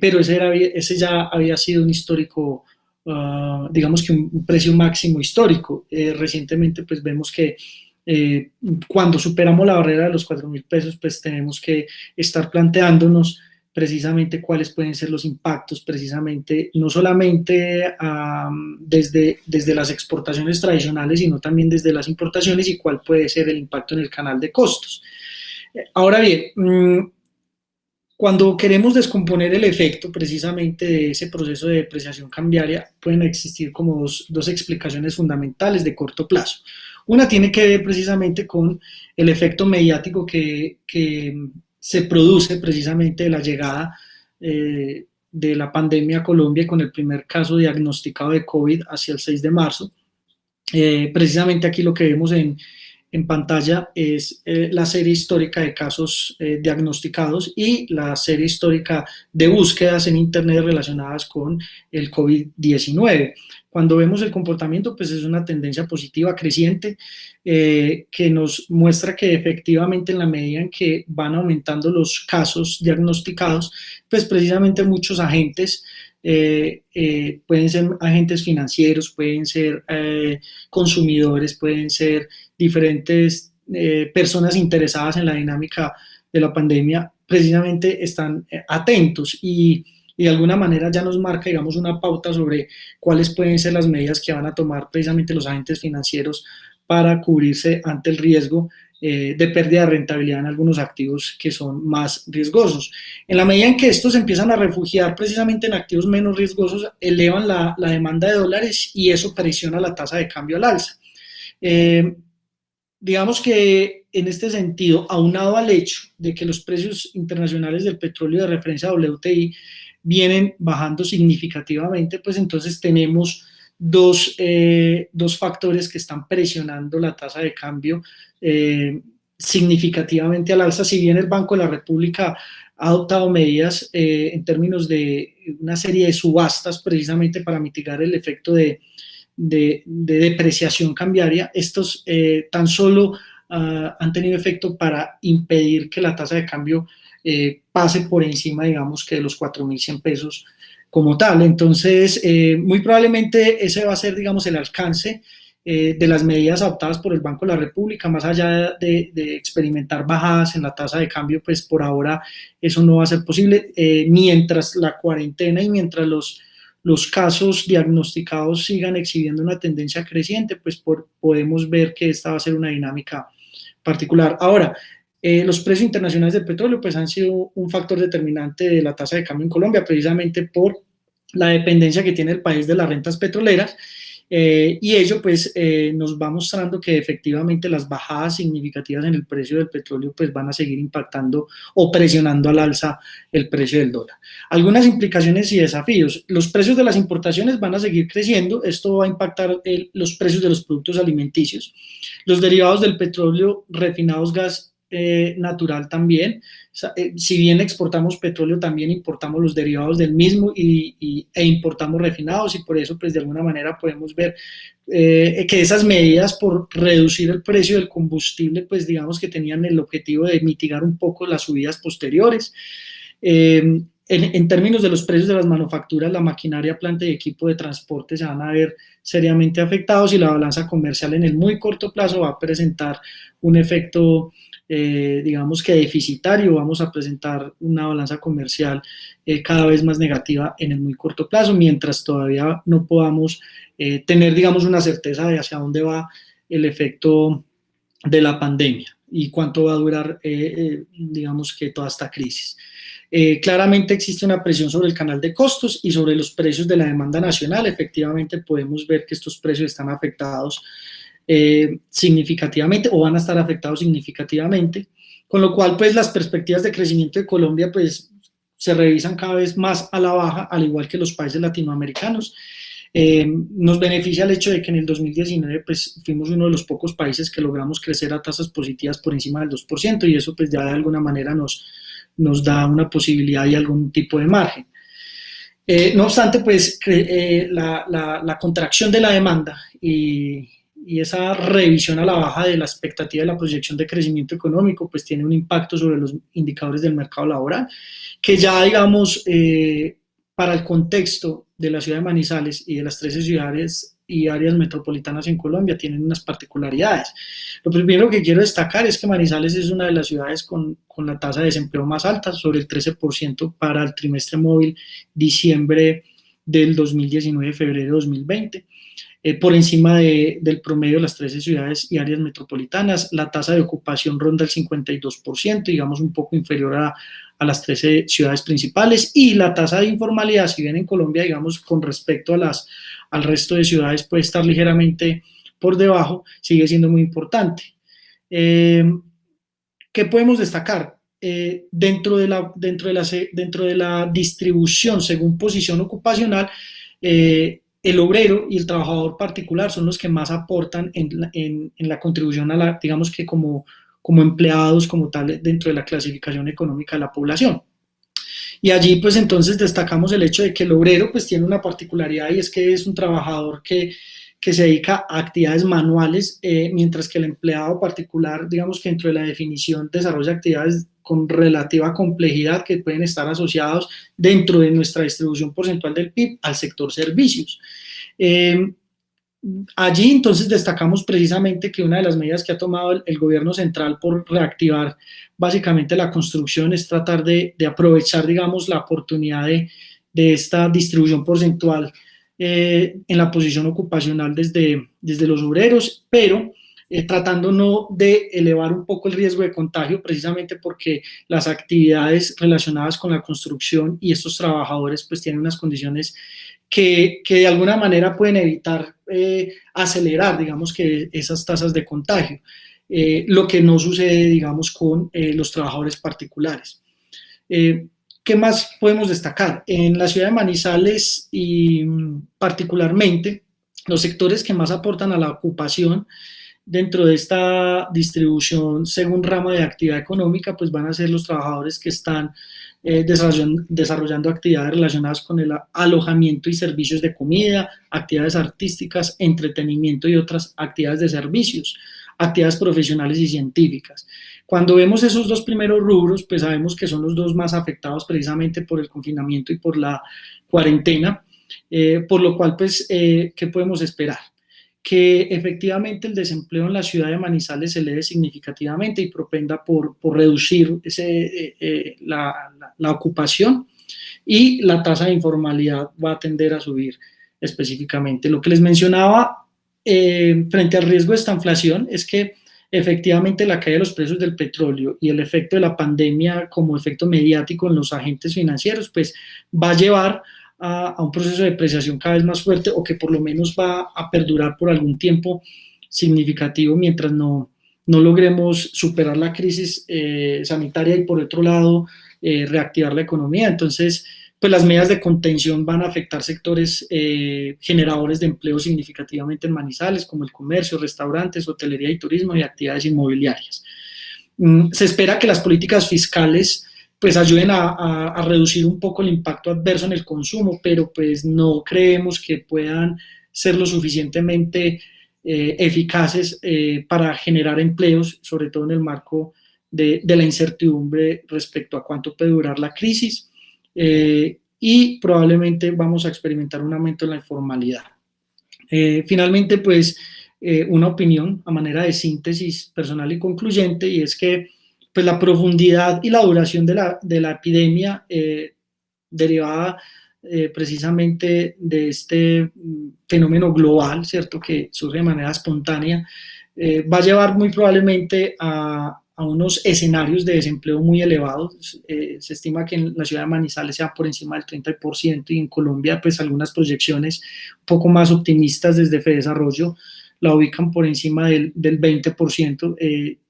pero ese ya había sido un histórico, digamos que un precio máximo histórico. Recientemente pues vemos que cuando superamos la barrera de los 4.000 pesos, pues tenemos que estar planteándonos precisamente cuáles pueden ser los impactos, precisamente no solamente desde las exportaciones tradicionales, sino también desde las importaciones, y cuál puede ser el impacto en el canal de costos. Ahora bien, cuando queremos descomponer el efecto precisamente de ese proceso de depreciación cambiaria, pueden existir como dos explicaciones fundamentales de corto plazo. Una tiene que ver precisamente con el efecto mediático que se produce precisamente de la llegada de la pandemia a Colombia, con el primer caso diagnosticado de COVID hacia el 6 de marzo. Precisamente aquí lo que vemos en pantalla es la serie histórica de casos diagnosticados y la serie histórica de búsquedas en Internet relacionadas con el COVID-19. Cuando vemos el comportamiento, pues es una tendencia positiva creciente que nos muestra que efectivamente en la medida en que van aumentando los casos diagnosticados, pues precisamente muchos agentes, pueden ser agentes financieros, pueden ser consumidores, pueden ser diferentes personas interesadas en la dinámica de la pandemia, precisamente están atentos y de alguna manera ya nos marca, digamos, una pauta sobre cuáles pueden ser las medidas que van a tomar precisamente los agentes financieros para cubrirse ante el riesgo de pérdida de rentabilidad en algunos activos que son más riesgosos. En la medida en que estos empiezan a refugiar precisamente en activos menos riesgosos, elevan la demanda de dólares y eso presiona la tasa de cambio al alza. digamos que en este sentido, aunado al hecho de que los precios internacionales del petróleo de referencia WTI vienen bajando significativamente, pues entonces tenemos dos factores que están presionando la tasa de cambio significativamente al alza. Si bien el Banco de la República ha adoptado medidas en términos de una serie de subastas precisamente para mitigar el efecto de depreciación cambiaria, estos tan solo han tenido efecto para impedir que la tasa de cambio pase por encima, digamos, que de los 4.100 pesos como tal. Entonces, muy probablemente ese va a ser, digamos, el alcance de las medidas adoptadas por el Banco de la República, más allá de experimentar bajadas en la tasa de cambio, pues por ahora eso no va a ser posible, mientras la cuarentena y mientras los casos diagnosticados sigan exhibiendo una tendencia creciente, pues podemos ver que esta va a ser una dinámica particular. Ahora, los precios internacionales del petróleo pues han sido un factor determinante de la tasa de cambio en Colombia, precisamente por la dependencia que tiene el país de las rentas petroleras, y ello pues nos va mostrando que efectivamente las bajadas significativas en el precio del petróleo pues van a seguir impactando o presionando al alza el precio del dólar. Algunas implicaciones y desafíos: los precios de las importaciones van a seguir creciendo, esto va a impactar los precios de los productos alimenticios, los derivados del petróleo, refinados, gas natural también. Si bien exportamos petróleo, también importamos los derivados del mismo e importamos refinados, y por eso pues de alguna manera podemos ver que esas medidas por reducir el precio del combustible pues digamos que tenían el objetivo de mitigar un poco las subidas posteriores. En términos de los precios de las manufacturas, la maquinaria, planta y equipo de transporte se van a ver seriamente afectados, y la balanza comercial en el muy corto plazo va a presentar un efecto digamos que deficitario. Vamos a presentar una balanza comercial cada vez más negativa en el muy corto plazo, mientras todavía no podamos tener, digamos, una certeza de hacia dónde va el efecto de la pandemia y cuánto va a durar, digamos, que toda esta crisis. Claramente existe una presión sobre el canal de costos y sobre los precios de la demanda nacional. Efectivamente podemos ver que estos precios están afectados significativamente, o van a estar afectados significativamente, con lo cual pues las perspectivas de crecimiento de Colombia pues se revisan cada vez más a la baja, al igual que los países latinoamericanos. Nos beneficia el hecho de que en el 2019 pues fuimos uno de los pocos países que logramos crecer a tasas positivas por encima del 2%, y eso pues ya de alguna manera nos da una posibilidad y algún tipo de margen. No obstante, pues la contracción de la demanda y esa revisión a la baja de la expectativa de la proyección de crecimiento económico pues tiene un impacto sobre los indicadores del mercado laboral, que ya digamos para el contexto de la ciudad de Manizales y de las 13 ciudades y áreas metropolitanas en Colombia tienen unas particularidades. Lo primero que quiero destacar es que Manizales es una de las ciudades con la tasa de desempleo más alta, sobre el 13% para el trimestre móvil diciembre del 2019, febrero 2020. Por encima del promedio de las 13 ciudades y áreas metropolitanas. La tasa de ocupación ronda el 52%, digamos un poco inferior a las 13 ciudades principales, y la tasa de informalidad, si bien en Colombia, digamos, con respecto al resto de ciudades puede estar ligeramente por debajo, sigue siendo muy importante. ¿Qué podemos destacar? Dentro de la distribución según posición ocupacional, el obrero y el trabajador particular son los que más aportan en la contribución a la, digamos que como empleados como tal dentro de la clasificación económica de la población. Y allí pues entonces destacamos el hecho de que el obrero pues tiene una particularidad, y es que es un trabajador que se dedica a actividades manuales, mientras que el empleado particular, digamos que dentro de la definición, desarrolla actividades con relativa complejidad que pueden estar asociados dentro de nuestra distribución porcentual del PIB al sector servicios. Allí entonces destacamos precisamente que una de las medidas que ha tomado el gobierno central por reactivar básicamente la construcción es tratar de aprovechar, digamos, la oportunidad de esta distribución porcentual en la posición ocupacional desde los obreros, pero tratando no de elevar un poco el riesgo de contagio, precisamente porque las actividades relacionadas con la construcción y estos trabajadores pues tienen unas condiciones que de alguna manera pueden evitar acelerar, digamos, que esas tasas de contagio. lo que no sucede, digamos, con los trabajadores particulares. ¿Qué más podemos destacar? En la ciudad de Manizales y particularmente los sectores que más aportan a la ocupación dentro de esta distribución según rama de actividad económica, pues van a ser los trabajadores que están desarrollando actividades relacionadas con el alojamiento y servicios de comida, actividades artísticas, entretenimiento y otras actividades de servicios, actividades profesionales y científicas. Cuando vemos esos dos primeros rubros, pues sabemos que son los dos más afectados precisamente por el confinamiento y por la cuarentena, por lo cual, pues, ¿qué podemos esperar? Que efectivamente el desempleo en la ciudad de Manizales se eleve significativamente y propenda por reducir la ocupación, y la tasa de informalidad va a tender a subir específicamente. Lo que les mencionaba frente al riesgo de esta inflación es que efectivamente la caída de los precios del petróleo y el efecto de la pandemia como efecto mediático en los agentes financieros, pues va a llevar a un proceso de depreciación cada vez más fuerte, o que por lo menos va a perdurar por algún tiempo significativo mientras no logremos superar la crisis sanitaria y por otro lado reactivar la economía. Entonces, pues las medidas de contención van a afectar sectores generadores de empleo significativamente en Manizales, como el comercio, restaurantes, hotelería y turismo y actividades inmobiliarias. Se espera que las políticas fiscales pues ayuden a reducir un poco el impacto adverso en el consumo, pero pues no creemos que puedan ser lo suficientemente eficaces para generar empleos, sobre todo en el marco de la incertidumbre respecto a cuánto puede durar la crisis, y probablemente vamos a experimentar un aumento en la informalidad. Finalmente, pues, una opinión a manera de síntesis personal y concluyente, y es que pues la profundidad y la duración de la epidemia derivada precisamente de este fenómeno global, ¿cierto?, que surge de manera espontánea, va a llevar muy probablemente a unos escenarios de desempleo muy elevados. Se estima que en la ciudad de Manizales sea por encima del 30%, y en Colombia pues algunas proyecciones un poco más optimistas desde Fedesarrollo la ubican por encima del 20%.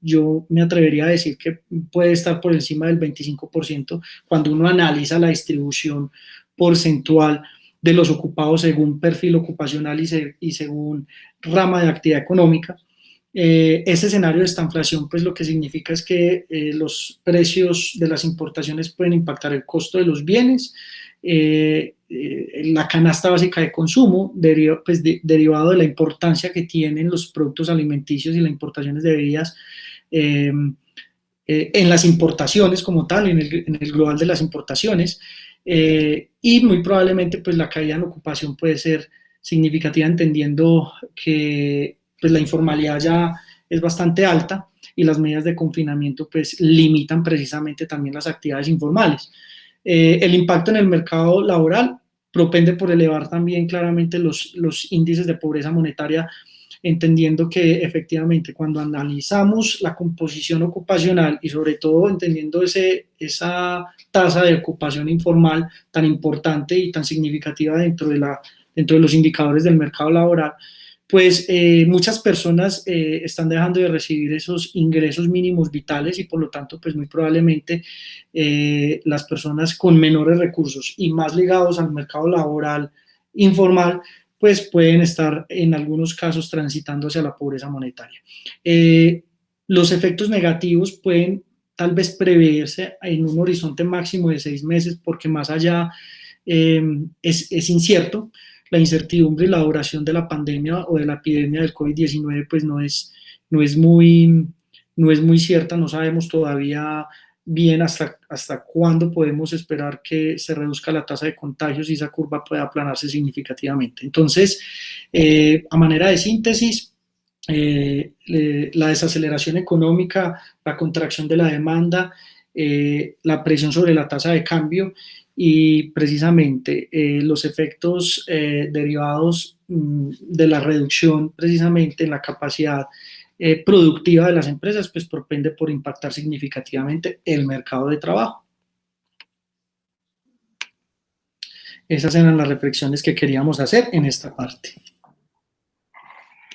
Yo me atrevería a decir que puede estar por encima del 25% cuando uno analiza la distribución porcentual de los ocupados según perfil ocupacional y según rama de actividad económica. Ese escenario de esta inflación, pues lo que significa es que los precios de las importaciones pueden impactar el costo de los bienes, la canasta básica de consumo, derivado de la importancia que tienen los productos alimenticios y las importaciones de bebidas en las importaciones como tal, en el global de las importaciones, y muy probablemente pues la caída en ocupación puede ser significativa, entendiendo que pues la informalidad ya es bastante alta y las medidas de confinamiento pues limitan precisamente también las actividades informales. El impacto en el mercado laboral propende por elevar también claramente los índices de pobreza monetaria, entendiendo que efectivamente cuando analizamos la composición ocupacional y sobre todo entendiendo esa tasa de ocupación informal tan importante y tan significativa dentro de los indicadores del mercado laboral, pues muchas personas están dejando de recibir esos ingresos mínimos vitales, y por lo tanto pues muy probablemente las personas con menores recursos y más ligados al mercado laboral informal pues pueden estar en algunos casos transitando hacia la pobreza monetaria. Los efectos negativos pueden tal vez preverse en un horizonte máximo de 6 meses, porque más allá es incierto. La incertidumbre y la duración de la pandemia o de la epidemia del COVID-19 pues no es muy cierta. No sabemos todavía bien hasta cuándo podemos esperar que se reduzca la tasa de contagios y esa curva pueda aplanarse significativamente. Entonces, a manera de síntesis, la desaceleración económica, la contracción de la demanda, la presión sobre la tasa de cambio y precisamente los efectos derivados de la reducción precisamente en la capacidad productiva de las empresas, pues propende por impactar significativamente el mercado de trabajo. Esas eran las reflexiones que queríamos hacer en esta parte.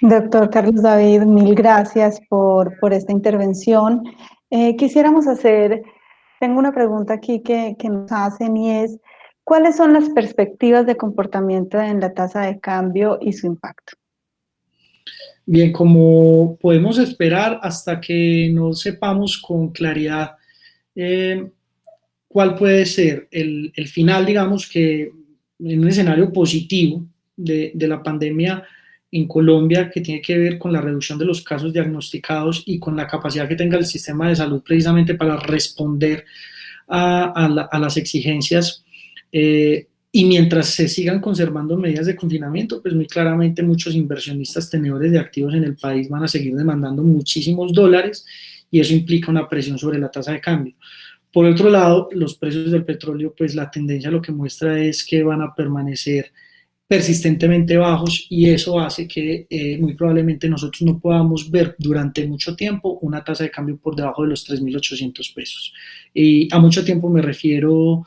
Doctor Carlos David, mil gracias por esta intervención. Quisiéramos tengo una pregunta aquí que nos hacen y es, ¿cuáles son las perspectivas de comportamiento en la tasa de cambio y su impacto? Bien, como podemos esperar, hasta que no sepamos con claridad cuál puede ser el final, digamos que en un escenario positivo de la pandemia en Colombia, que tiene que ver con la reducción de los casos diagnosticados y con la capacidad que tenga el sistema de salud precisamente para responder a las exigencias. Y mientras se sigan conservando medidas de confinamiento, pues muy claramente muchos inversionistas tenedores de activos en el país van a seguir demandando muchísimos dólares y eso implica una presión sobre la tasa de cambio. Por otro lado, los precios del petróleo, pues la tendencia lo que muestra es que van a permanecer persistentemente bajos y eso hace que muy probablemente nosotros no podamos ver durante mucho tiempo una tasa de cambio por debajo de los 3.800 pesos. Y a mucho tiempo me refiero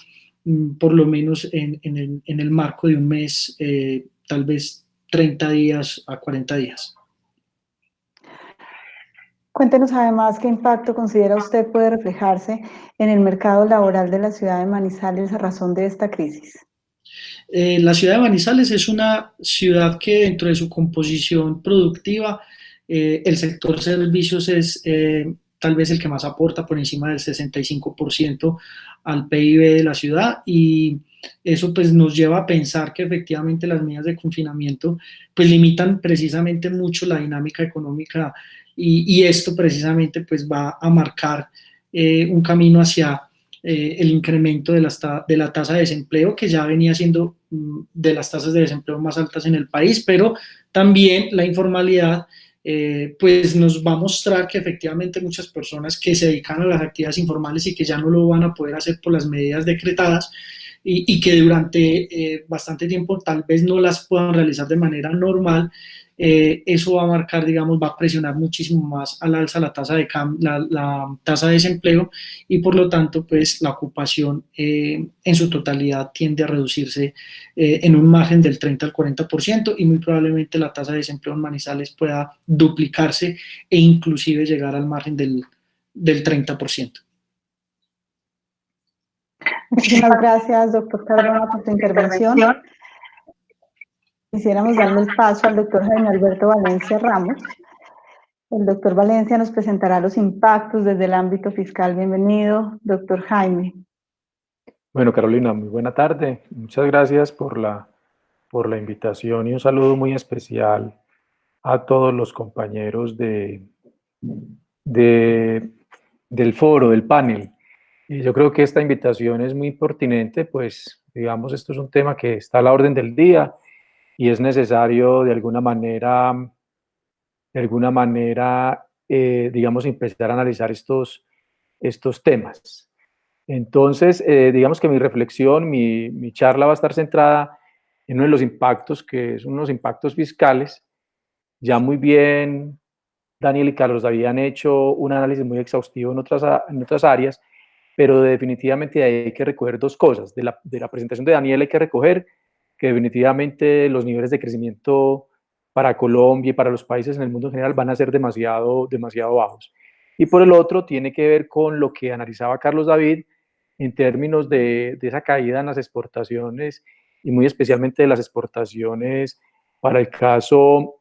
por lo menos en el marco de un mes, tal vez 30 días a 40 días. Cuéntenos además qué impacto considera usted puede reflejarse en el mercado laboral de la ciudad de Manizales a razón de esta crisis. La ciudad de Manizales es una ciudad que dentro de su composición productiva, el sector servicios es tal vez el que más aporta por encima del 65% al PIB de la ciudad y eso pues nos lleva a pensar que efectivamente las medidas de confinamiento pues limitan precisamente mucho la dinámica económica y esto precisamente pues va a marcar un camino hacia el incremento de la tasa de desempleo, que ya venía siendo de las tasas de desempleo más altas en el país, pero también la informalidad, pues nos va a mostrar que efectivamente muchas personas que se dedican a las actividades informales y que ya no lo van a poder hacer por las medidas decretadas y que durante bastante tiempo tal vez no las puedan realizar de manera normal, eso va a marcar, digamos, va a presionar muchísimo más al alza la la tasa de desempleo y por lo tanto, pues la ocupación en su totalidad tiende a reducirse en un margen del 30 al 40% y muy probablemente la tasa de desempleo en Manizales pueda duplicarse e inclusive llegar al margen del 30%. Muchísimas gracias, doctor Cardona, por su intervención. Quisiéramos darle el paso al doctor Jaime Alberto Valencia Ramos. El doctor Valencia nos presentará los impactos desde el ámbito fiscal. Bienvenido, doctor Jaime. Bueno, Carolina, muy buena tarde. Muchas gracias por la invitación y un saludo muy especial a todos los compañeros del foro, del panel. Y yo creo que esta invitación es muy pertinente, pues, digamos, esto es un tema que está a la orden del día y es necesario de alguna manera, digamos, empezar a analizar estos temas. Entonces, digamos que mi reflexión, mi charla va a estar centrada en uno de los impactos, que son unos impactos fiscales. Ya muy bien, Daniel y Carlos habían hecho un análisis muy exhaustivo en otras áreas, pero definitivamente hay que recoger dos cosas. De la presentación de Daniel hay que recoger que definitivamente los niveles de crecimiento para Colombia y para los países en el mundo en general van a ser demasiado bajos. Y por el otro, tiene que ver con lo que analizaba Carlos David en términos de esa caída en las exportaciones y muy especialmente de las exportaciones para el caso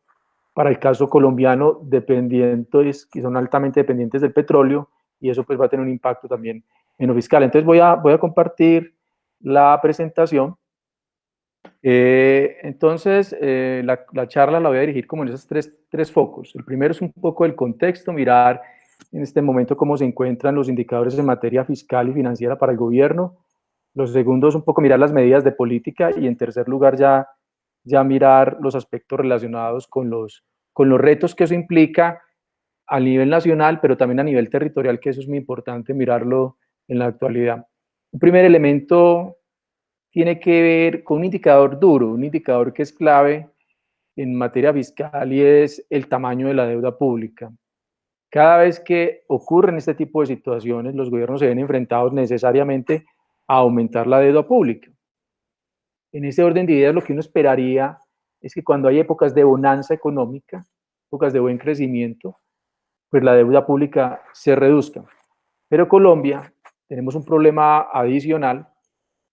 colombiano, que son altamente dependientes del petróleo, y eso pues va a tener un impacto también en lo fiscal. Entonces voy a compartir la presentación. Entonces, la charla la voy a dirigir como en esos tres focos. El primero es un poco el contexto, mirar en este momento cómo se encuentran los indicadores en materia fiscal y financiera para el gobierno. Los segundos, un poco mirar las medidas de política y en tercer lugar ya mirar los aspectos relacionados con los retos que eso implica a nivel nacional, pero también a nivel territorial, que eso es muy importante mirarlo en la actualidad. Un primer elemento tiene que ver con un indicador duro, un indicador que es clave en materia fiscal y es el tamaño de la deuda pública. Cada vez que ocurren este tipo de situaciones, los gobiernos se ven enfrentados necesariamente a aumentar la deuda pública. En ese orden de ideas, lo que uno esperaría es que cuando hay épocas de bonanza económica, épocas de buen crecimiento, pues la deuda pública se reduzca. Pero Colombia tenemos un problema adicional,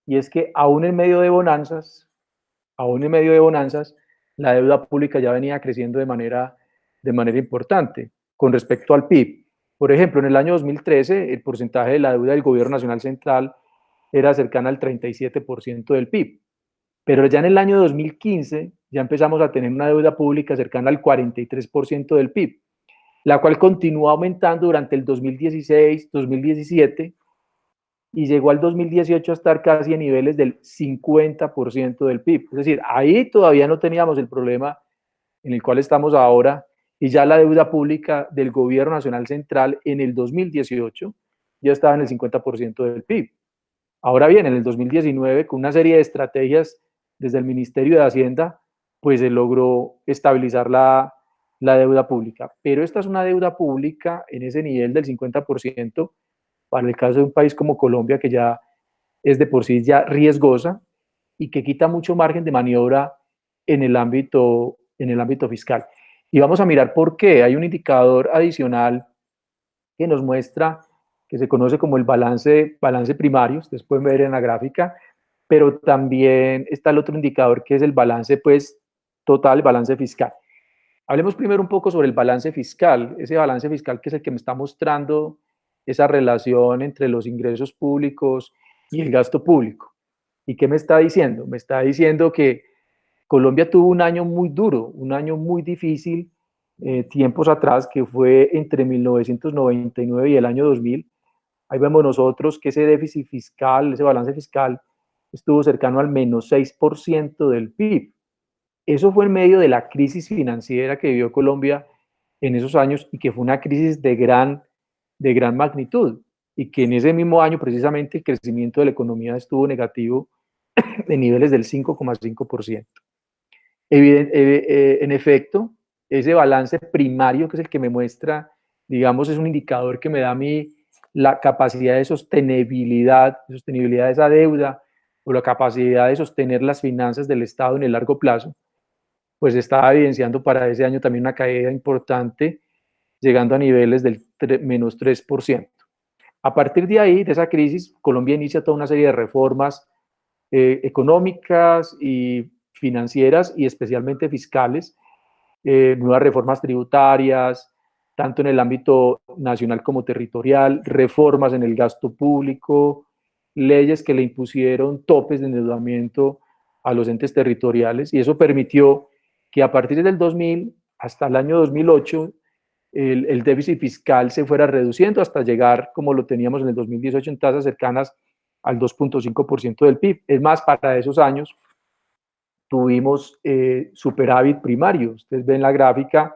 y es que aún en medio de bonanzas, la deuda pública ya venía creciendo de manera importante con respecto al PIB. Por ejemplo, en el año 2013, el porcentaje de la deuda del Gobierno Nacional Central era cercana al 37% del PIB. Pero ya en el año 2015 ya empezamos a tener una deuda pública cercana al 43% del PIB, la cual continuó aumentando durante el 2016, 2017, y llegó al 2018 a estar casi a niveles del 50% del PIB. Es decir, ahí todavía no teníamos el problema en el cual estamos ahora, y ya la deuda pública del Gobierno Nacional Central en el 2018 ya estaba en el 50% del PIB. Ahora bien, en el 2019, con una serie de estrategias desde el Ministerio de Hacienda, pues se logró estabilizar la deuda pública. Pero esta es una deuda pública en ese nivel del 50%, para el caso de un país como Colombia, que ya es de por sí ya riesgosa y que quita mucho margen de maniobra en el ámbito fiscal. Y vamos a mirar por qué. Hay un indicador adicional que nos muestra, que se conoce como el balance primario, ustedes pueden ver en la gráfica, pero también está el otro indicador que es el balance pues, total, el balance fiscal. Hablemos primero un poco sobre el balance fiscal, ese balance fiscal que es el que me está mostrando esa relación entre los ingresos públicos y el gasto público. ¿Y qué me está diciendo? Me está diciendo que Colombia tuvo un año muy duro, un año muy difícil, tiempos atrás, que fue entre 1999 y el año 2000. Ahí vemos nosotros que ese déficit fiscal, ese balance fiscal, estuvo cercano al menos 6% del PIB. Eso fue en medio de la crisis financiera que vivió Colombia en esos años, y que fue una crisis de gran magnitud, y que en ese mismo año precisamente el crecimiento de la economía estuvo negativo de niveles del 5,5%. En efecto, ese balance primario, que es el que me muestra, digamos, es un indicador que me da a mí la capacidad de sostenibilidad de esa deuda, o la capacidad de sostener las finanzas del Estado en el largo plazo, pues está evidenciando para ese año también una caída importante, llegando a niveles del menos 3%. A partir de ahí, de esa crisis, Colombia inicia toda una serie de reformas económicas y financieras, y especialmente fiscales, nuevas reformas tributarias, tanto en el ámbito nacional como territorial, reformas en el gasto público, leyes que le impusieron topes de endeudamiento a los entes territoriales, y eso permitió que a partir del 2000 hasta el año 2008 el déficit fiscal se fuera reduciendo hasta llegar, como lo teníamos en el 2018, en tasas cercanas al 2,5% del PIB. Es más, para esos años tuvimos superávit primario. Ustedes ven la gráfica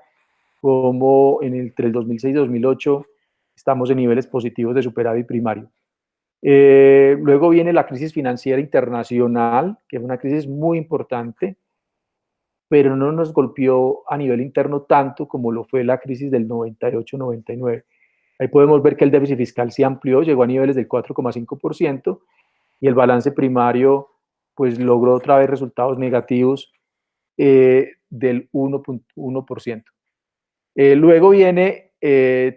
como entre el 2006 y 2008 estamos en niveles positivos de superávit primario. Luego viene la crisis financiera internacional, que es una crisis muy importante, pero no nos golpeó a nivel interno tanto como lo fue la crisis del 98-99. Ahí podemos ver que el déficit fiscal se amplió, llegó a niveles del 4,5%, y el balance primario pues logró otra vez resultados negativos del 1,1%. Luego viene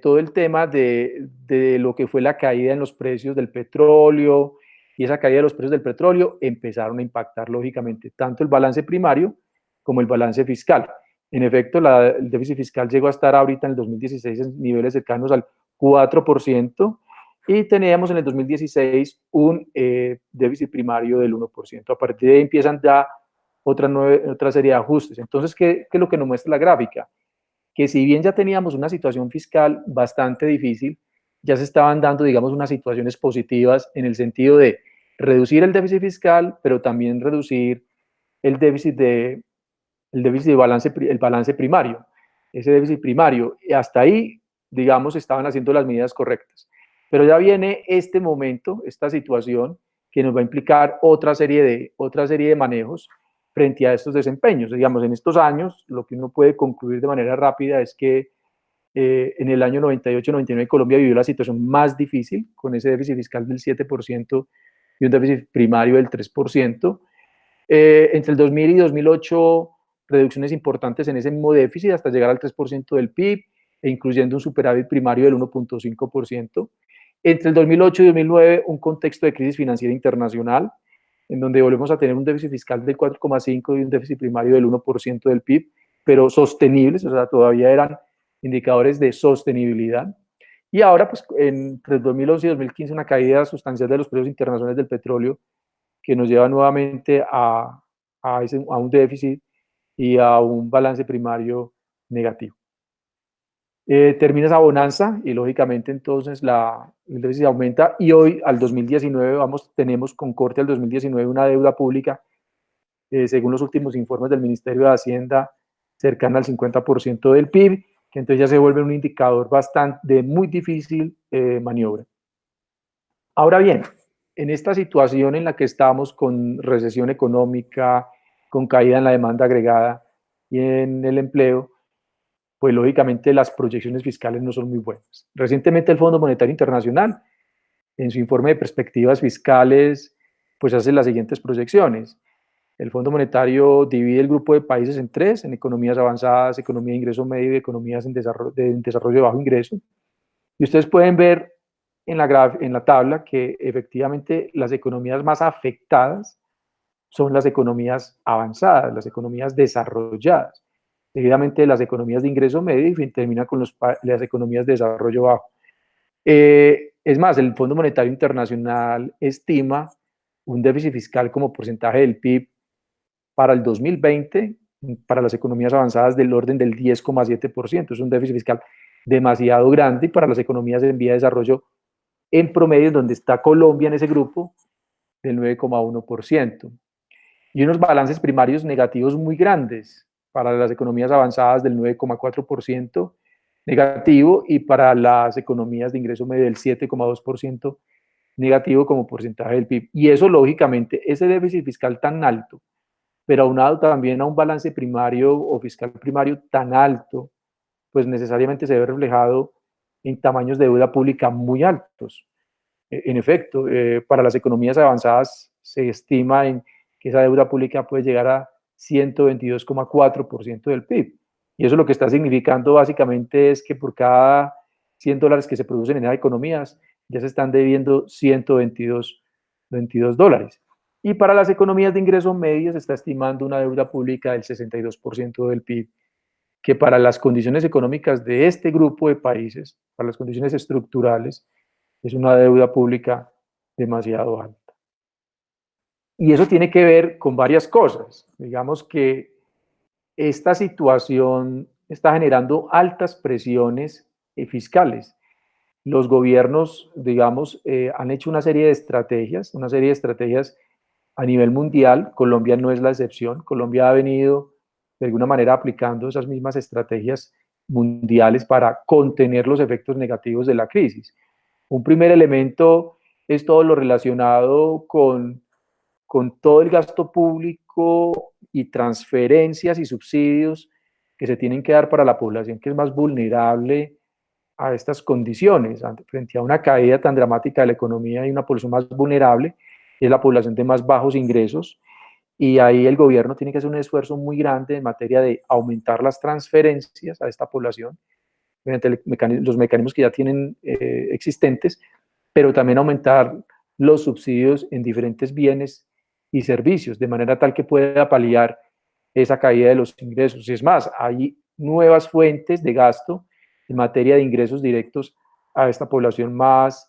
todo el tema de lo que fue la caída en los precios del petróleo, y esa caída de los precios del petróleo empezaron a impactar lógicamente tanto el balance primario como el balance fiscal. En efecto, el déficit fiscal llegó a estar ahorita en el 2016 en niveles cercanos al 4%, y teníamos en el 2016 un déficit primario del 1%. A partir de ahí empiezan ya otra serie de ajustes. Entonces, ¿qué es lo que nos muestra la gráfica? Que si bien ya teníamos una situación fiscal bastante difícil, ya se estaban dando, digamos, unas situaciones positivas en el sentido de reducir el déficit fiscal, pero también reducir el déficit de balance primario, ese déficit primario. Y hasta ahí, digamos, estaban haciendo las medidas correctas. Pero ya viene este momento, esta situación, que nos va a implicar otra serie de manejos frente a estos desempeños. Digamos, en estos años, lo que uno puede concluir de manera rápida es que en el año 98-99 Colombia vivió la situación más difícil, con ese déficit fiscal del 7% y un déficit primario del 3%. Entre el 2000 y 2008 reducciones importantes en ese mismo déficit hasta llegar al 3% del PIB e incluyendo un superávit primario del 1.5%. Entre el 2008 y 2009, un contexto de crisis financiera internacional, en donde volvemos a tener un déficit fiscal del 4,5% y un déficit primario del 1% del PIB, pero sostenibles, o sea, todavía eran indicadores de sostenibilidad. Y ahora, pues, entre el 2011 y 2015, una caída sustancial de los precios internacionales del petróleo que nos lleva nuevamente a un déficit y a un balance primario negativo. Termina esa bonanza y lógicamente entonces el déficit aumenta y hoy al 2019 tenemos con corte al 2019 una deuda pública, según los últimos informes del Ministerio de Hacienda, cercana al 50% del PIB, que entonces ya se vuelve un indicador de muy difícil maniobra. Ahora bien, en esta situación en la que estamos con recesión económica, con caída en la demanda agregada y en el empleo, pues lógicamente las proyecciones fiscales no son muy buenas. Recientemente el Fondo Monetario Internacional, en su informe de perspectivas fiscales, pues hace las siguientes proyecciones. El Fondo Monetario divide el grupo de países en tres, en economías avanzadas, economía de ingreso medio y economías en desarrollo de bajo ingreso. Y ustedes pueden ver en la tabla que efectivamente las economías más afectadas son las economías avanzadas, las economías desarrolladas. Seguidamente las economías de ingreso medio y termina con las economías de desarrollo bajo. Es más, el Fondo Monetario Internacional estima un déficit fiscal como porcentaje del PIB para el 2020 para las economías avanzadas del orden del 10,7%. Es un déficit fiscal demasiado grande y para las economías en vía de desarrollo en promedio, donde está Colombia en ese grupo, del 9,1%. Y unos balances primarios negativos muy grandes para las economías avanzadas del 9,4% negativo y para las economías de ingreso medio del 7,2% negativo como porcentaje del PIB. Y eso, lógicamente, ese déficit fiscal tan alto, pero aunado también a un balance primario o fiscal primario tan alto, pues necesariamente se ve reflejado en tamaños de deuda pública muy altos. En efecto, para las economías avanzadas se estima que esa deuda pública puede llegar a 122,4% del PIB. Y eso lo que está significando básicamente es que por cada $100 que se producen en esas economías, ya se están debiendo 122 dólares. Y para las economías de ingreso medio se está estimando una deuda pública del 62% del PIB, que para las condiciones económicas de este grupo de países, para las condiciones estructurales, es una deuda pública demasiado alta. Y eso tiene que ver con varias cosas. Digamos que esta situación está generando altas presiones fiscales. Los gobiernos, digamos, han hecho una serie de estrategias a nivel mundial. Colombia no es la excepción. Colombia ha venido, de alguna manera, aplicando esas mismas estrategias mundiales para contener los efectos negativos de la crisis. Un primer elemento es todo lo relacionado con todo el gasto público y transferencias y subsidios que se tienen que dar para la población que es más vulnerable a estas condiciones. Frente a una caída tan dramática de la economía y una población más vulnerable, es la población de más bajos ingresos, y ahí el gobierno tiene que hacer un esfuerzo muy grande en materia de aumentar las transferencias a esta población mediante los mecanismos que ya tienen existentes, pero también aumentar los subsidios en diferentes bienes y servicios, de manera tal que pueda paliar esa caída de los ingresos. Y es más, hay nuevas fuentes de gasto en materia de ingresos directos a esta población más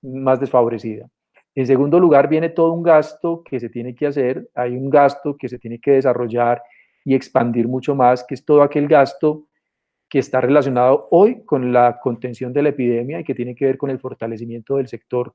desfavorecida. En segundo lugar, viene todo un gasto que se tiene que hacer, hay un gasto que se tiene que desarrollar y expandir mucho más, que es todo aquel gasto que está relacionado hoy con la contención de la epidemia y que tiene que ver con el fortalecimiento del sector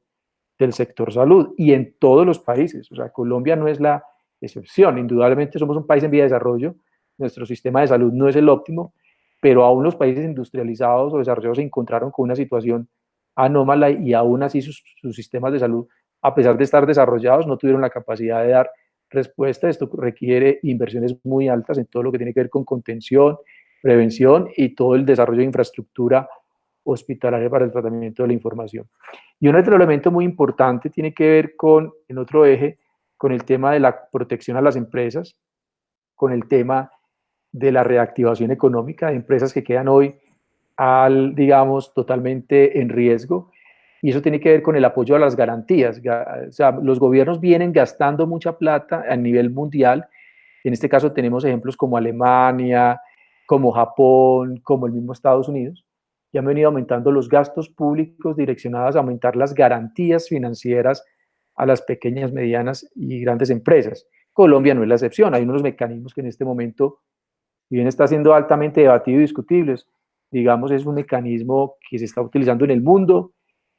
salud, y en todos los países. O sea, Colombia no es la excepción. Indudablemente somos un país en vía de desarrollo, nuestro sistema de salud no es el óptimo, pero aún los países industrializados o desarrollados se encontraron con una situación anómala y aún así sus sistemas de salud, a pesar de estar desarrollados, no tuvieron la capacidad de dar respuesta. Esto requiere inversiones muy altas en todo lo que tiene que ver con contención, prevención y todo el desarrollo de infraestructura hospitalaria para el tratamiento de la información. Y un otro elemento muy importante tiene que ver con, en otro eje, con el tema de la protección a las empresas, con el tema de la reactivación económica, de empresas que quedan hoy, digamos, totalmente en riesgo. Y eso tiene que ver con el apoyo a las garantías. O sea, los gobiernos vienen gastando mucha plata a nivel mundial. En este caso tenemos ejemplos como Alemania, como Japón, como el mismo Estados Unidos, que han venido aumentando los gastos públicos direccionados a aumentar las garantías financieras a las pequeñas, medianas y grandes empresas. Colombia no es la excepción. Hay unos mecanismos que en este momento, si bien está siendo altamente debatido y discutibles, digamos, es un mecanismo que se está utilizando en el mundo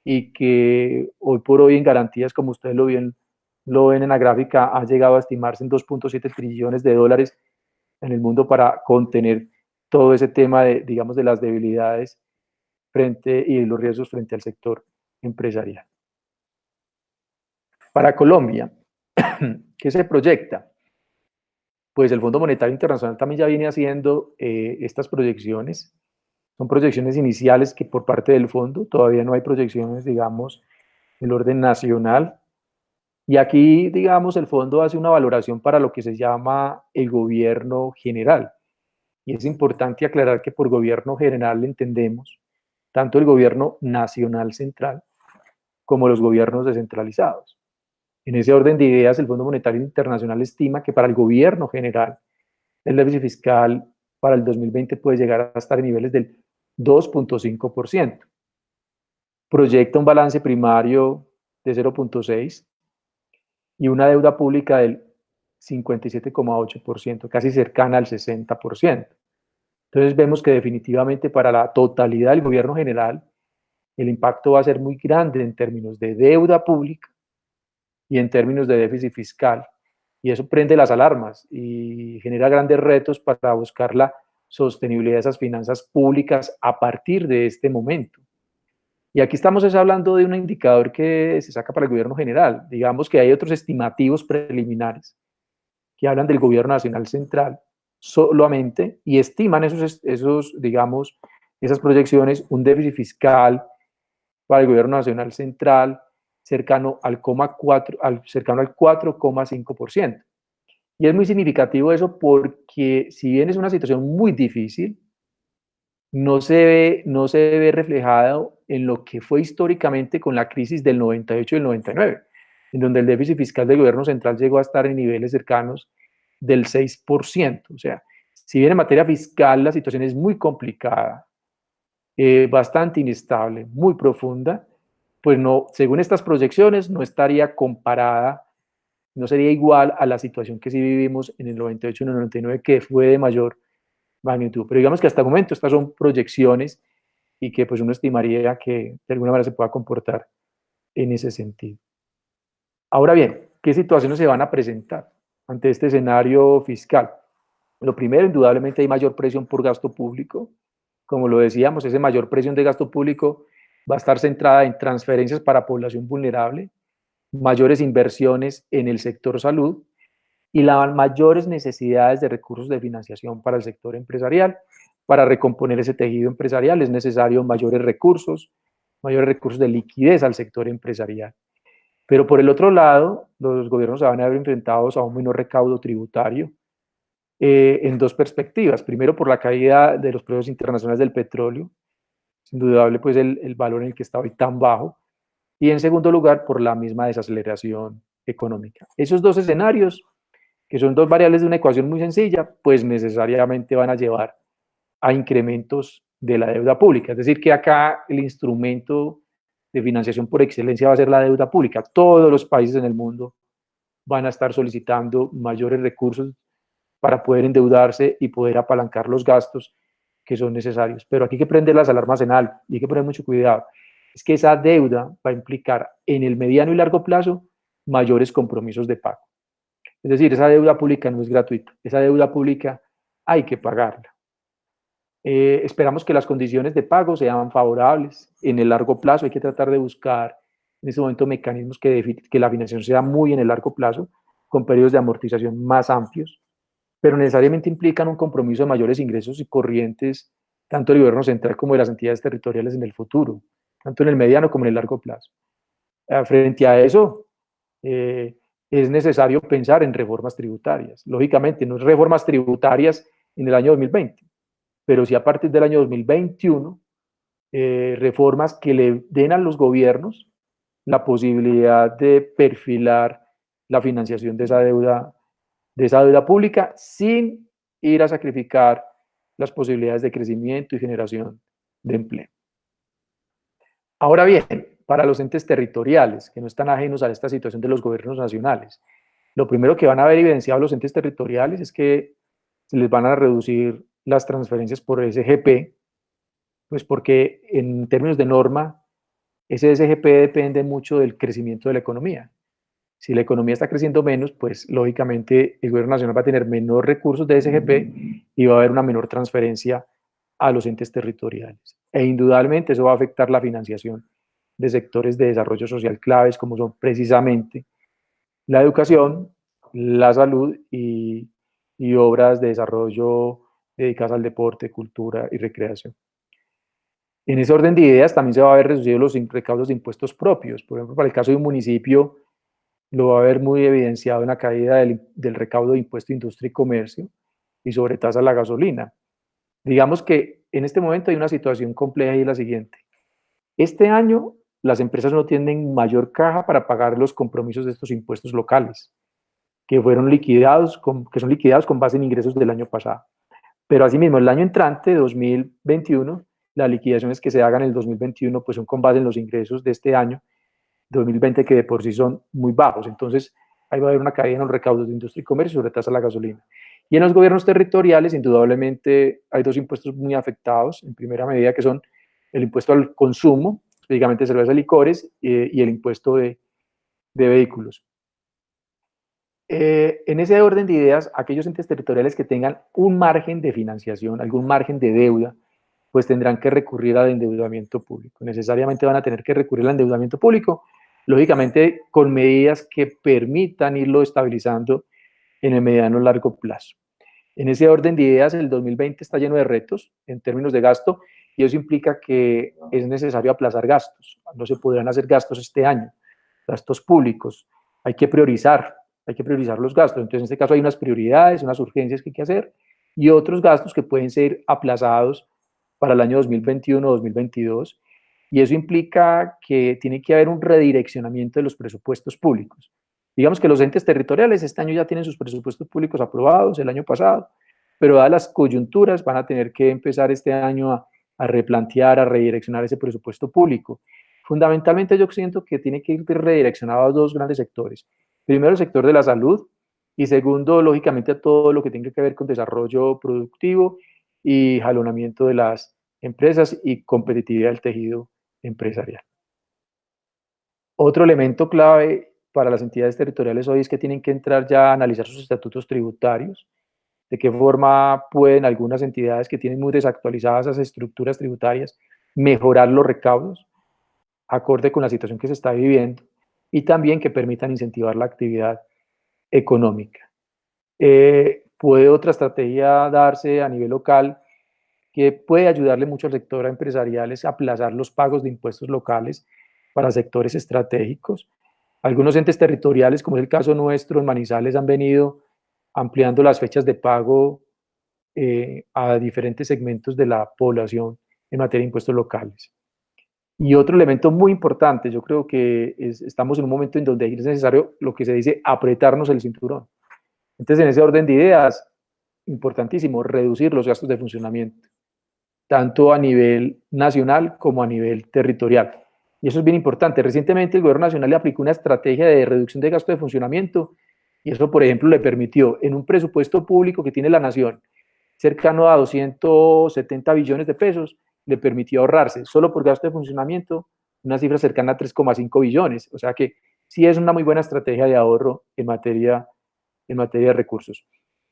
y que hoy por hoy en garantías, como ustedes lo ven en la gráfica, ha llegado a estimarse en 2.7 trillones de dólares en el mundo para contener todo ese tema de, digamos, de las debilidades frente y los riesgos frente al sector empresarial. Para Colombia, ¿qué se proyecta? Pues el Fondo Monetario Internacional también ya viene haciendo estas proyecciones. Son proyecciones iniciales que por parte del fondo, todavía no hay proyecciones, digamos, del orden nacional. Y aquí, digamos, el fondo hace una valoración para lo que se llama el gobierno general. Y es importante aclarar que por gobierno general entendemos tanto el gobierno nacional central como los gobiernos descentralizados. En ese orden de ideas, el Fondo Monetario Internacional estima que para el gobierno general el déficit fiscal para el 2020 puede llegar a estar en niveles del 2.5%. Proyecta un balance primario de 0.6 y una deuda pública del 57,8%, casi cercana al 60%. Entonces vemos que definitivamente para la totalidad del gobierno general el impacto va a ser muy grande en términos de deuda pública y en términos de déficit fiscal. Y eso prende las alarmas y genera grandes retos para buscar la sostenibilidad de esas finanzas públicas a partir de este momento. Y aquí estamos hablando de un indicador que se saca para el gobierno general. Digamos que hay otros estimativos preliminares que hablan del gobierno nacional central solamente y estiman digamos, esas proyecciones, un déficit fiscal para el gobierno nacional central cercano al 4,5%. Y es muy significativo eso porque si bien es una situación muy difícil, no se ve reflejado en lo que fue históricamente con la crisis del 98 y el 99, en donde el déficit fiscal del gobierno central llegó a estar en niveles cercanos del 6%. O sea, si bien en materia fiscal la situación es muy complicada, bastante inestable, muy profunda, pues no, según estas proyecciones, no estaría comparada, no sería igual a la situación que sí vivimos en el 98 y en el 99, que fue de mayor magnitud. Pero digamos que hasta el momento estas son proyecciones y que pues uno estimaría que de alguna manera se pueda comportar en ese sentido. Ahora bien, ¿qué situaciones se van a presentar ante este escenario fiscal? Lo primero, indudablemente hay mayor presión por gasto público. Como lo decíamos, esa mayor presión de gasto público va a estar centrada en transferencias para población vulnerable, mayores inversiones en el sector salud y las mayores necesidades de recursos de financiación para el sector empresarial. Para recomponer ese tejido empresarial es necesario mayores recursos de liquidez al sector empresarial. Pero por el otro lado, los gobiernos se van a ver enfrentados a un menor recaudo tributario en dos perspectivas. Primero, por la caída de los precios internacionales del petróleo, es indudable pues el valor en el que está hoy tan bajo. Y en segundo lugar, por la misma desaceleración económica. Esos dos escenarios, que son dos variables de una ecuación muy sencilla, pues necesariamente van a llevar a incrementos de la deuda pública. Es decir, que acá el instrumento de financiación por excelencia va a ser la deuda pública. Todos los países en el mundo van a estar solicitando mayores recursos para poder endeudarse y poder apalancar los gastos que son necesarios. Pero aquí hay que prender las alarmas en alto y hay que poner mucho cuidado. Es que esa deuda va a implicar en el mediano y largo plazo mayores compromisos de pago. Es decir, esa deuda pública no es gratuita. Esa deuda pública hay que pagarla. Esperamos que las condiciones de pago sean favorables en el largo plazo. Hay que tratar de buscar en este momento mecanismos que la financiación sea muy en el largo plazo, con periodos de amortización más amplios, pero necesariamente implican un compromiso de mayores ingresos y corrientes, tanto del gobierno central como de las entidades territoriales en el futuro, tanto en el mediano como en el largo plazo. Frente a eso, es necesario pensar en reformas tributarias. Lógicamente, no reformas tributarias en el año 2020, pero sí a partir del año 2021, reformas que le den a los gobiernos la posibilidad de perfilar la financiación de esa deuda pública sin ir a sacrificar las posibilidades de crecimiento y generación de empleo. Ahora bien, para los entes territoriales, que no están ajenos a esta situación de los gobiernos nacionales, lo primero que van a ver evidenciado los entes territoriales es que se les van a reducir las transferencias por SGP, pues porque en términos de norma, ese SGP depende mucho del crecimiento de la economía. Si la economía está creciendo menos, pues lógicamente el gobierno nacional va a tener menor recursos de SGP y va a haber una menor transferencia a los entes territoriales. E indudablemente eso va a afectar la financiación de sectores de desarrollo social claves como son precisamente la educación, la salud y obras de desarrollo dedicadas al deporte, cultura y recreación. En ese orden de ideas también se va a ver reducidos los recaudos de impuestos propios. Por ejemplo, para el caso de un municipio, lo va a ver muy evidenciado en la caída del recaudo de impuesto de industria y comercio y sobre tasa a la gasolina. Digamos que en este momento hay una situación compleja y es la siguiente. Este año las empresas no tienen mayor caja para pagar los compromisos de estos impuestos locales, que son liquidados con base en ingresos del año pasado. Pero asimismo, el año entrante, 2021, las liquidaciones que se hagan en el 2021 pues son con base en los ingresos de este año 2020, que de por sí son muy bajos. Entonces, ahí va a haber una caída en los recaudos de industria y comercio sobre tasa a la gasolina. Y en los gobiernos territoriales, indudablemente, hay dos impuestos muy afectados, en primera medida, que son el impuesto al consumo, específicamente cerveza y licores, y el impuesto de vehículos. En ese orden de ideas, aquellos entes territoriales que tengan un margen de financiación, algún margen de deuda, pues tendrán que recurrir al endeudamiento público. Necesariamente van a tener que recurrir al endeudamiento público, lógicamente con medidas que permitan irlo estabilizando en el mediano y largo plazo. En ese orden de ideas, el 2020 está lleno de retos en términos de gasto y eso implica que es necesario aplazar gastos. No se podrán hacer gastos este año, gastos públicos. Hay que priorizar los gastos. Entonces, en este caso hay unas prioridades, unas urgencias que hay que hacer y otros gastos que pueden ser aplazados para el año 2021-2022, y eso implica que tiene que haber un redireccionamiento de los presupuestos públicos. Digamos que los entes territoriales este año ya tienen sus presupuestos públicos aprobados el año pasado, pero dadas las coyunturas van a tener que empezar este año a replantear, a redireccionar ese presupuesto público. Fundamentalmente yo siento que tiene que ir redireccionado a dos grandes sectores. Primero, el sector de la salud, y segundo, lógicamente, a todo lo que tenga que ver con desarrollo productivo y jalonamiento de las empresas y competitividad del tejido empresarial. Otro elemento clave para las entidades territoriales hoy es que tienen que entrar ya a analizar sus estatutos tributarios, de qué forma pueden algunas entidades que tienen muy desactualizadas esas estructuras tributarias mejorar los recaudos acorde con la situación que se está viviendo y también que permitan incentivar la actividad económica. Puede otra estrategia darse a nivel local que puede ayudarle mucho al sector empresarial es aplazar los pagos de impuestos locales para sectores estratégicos. Algunos entes territoriales, como es el caso nuestro en Manizales, han venido ampliando las fechas de pago a diferentes segmentos de la población en materia de impuestos locales. Y otro elemento muy importante, yo creo que estamos en un momento en donde es necesario lo que se dice apretarnos el cinturón. Entonces, en ese orden de ideas, importantísimo, reducir los gastos de funcionamiento, tanto a nivel nacional como a nivel territorial. Y eso es bien importante. Recientemente el gobierno nacional le aplicó una estrategia de reducción de gasto de funcionamiento y eso, por ejemplo, le permitió en un presupuesto público que tiene la nación cercano a 270 billones de pesos, le permitió ahorrarse solo por gasto de funcionamiento una cifra cercana a 3,5 billones. O sea que sí es una muy buena estrategia de ahorro en materia de recursos.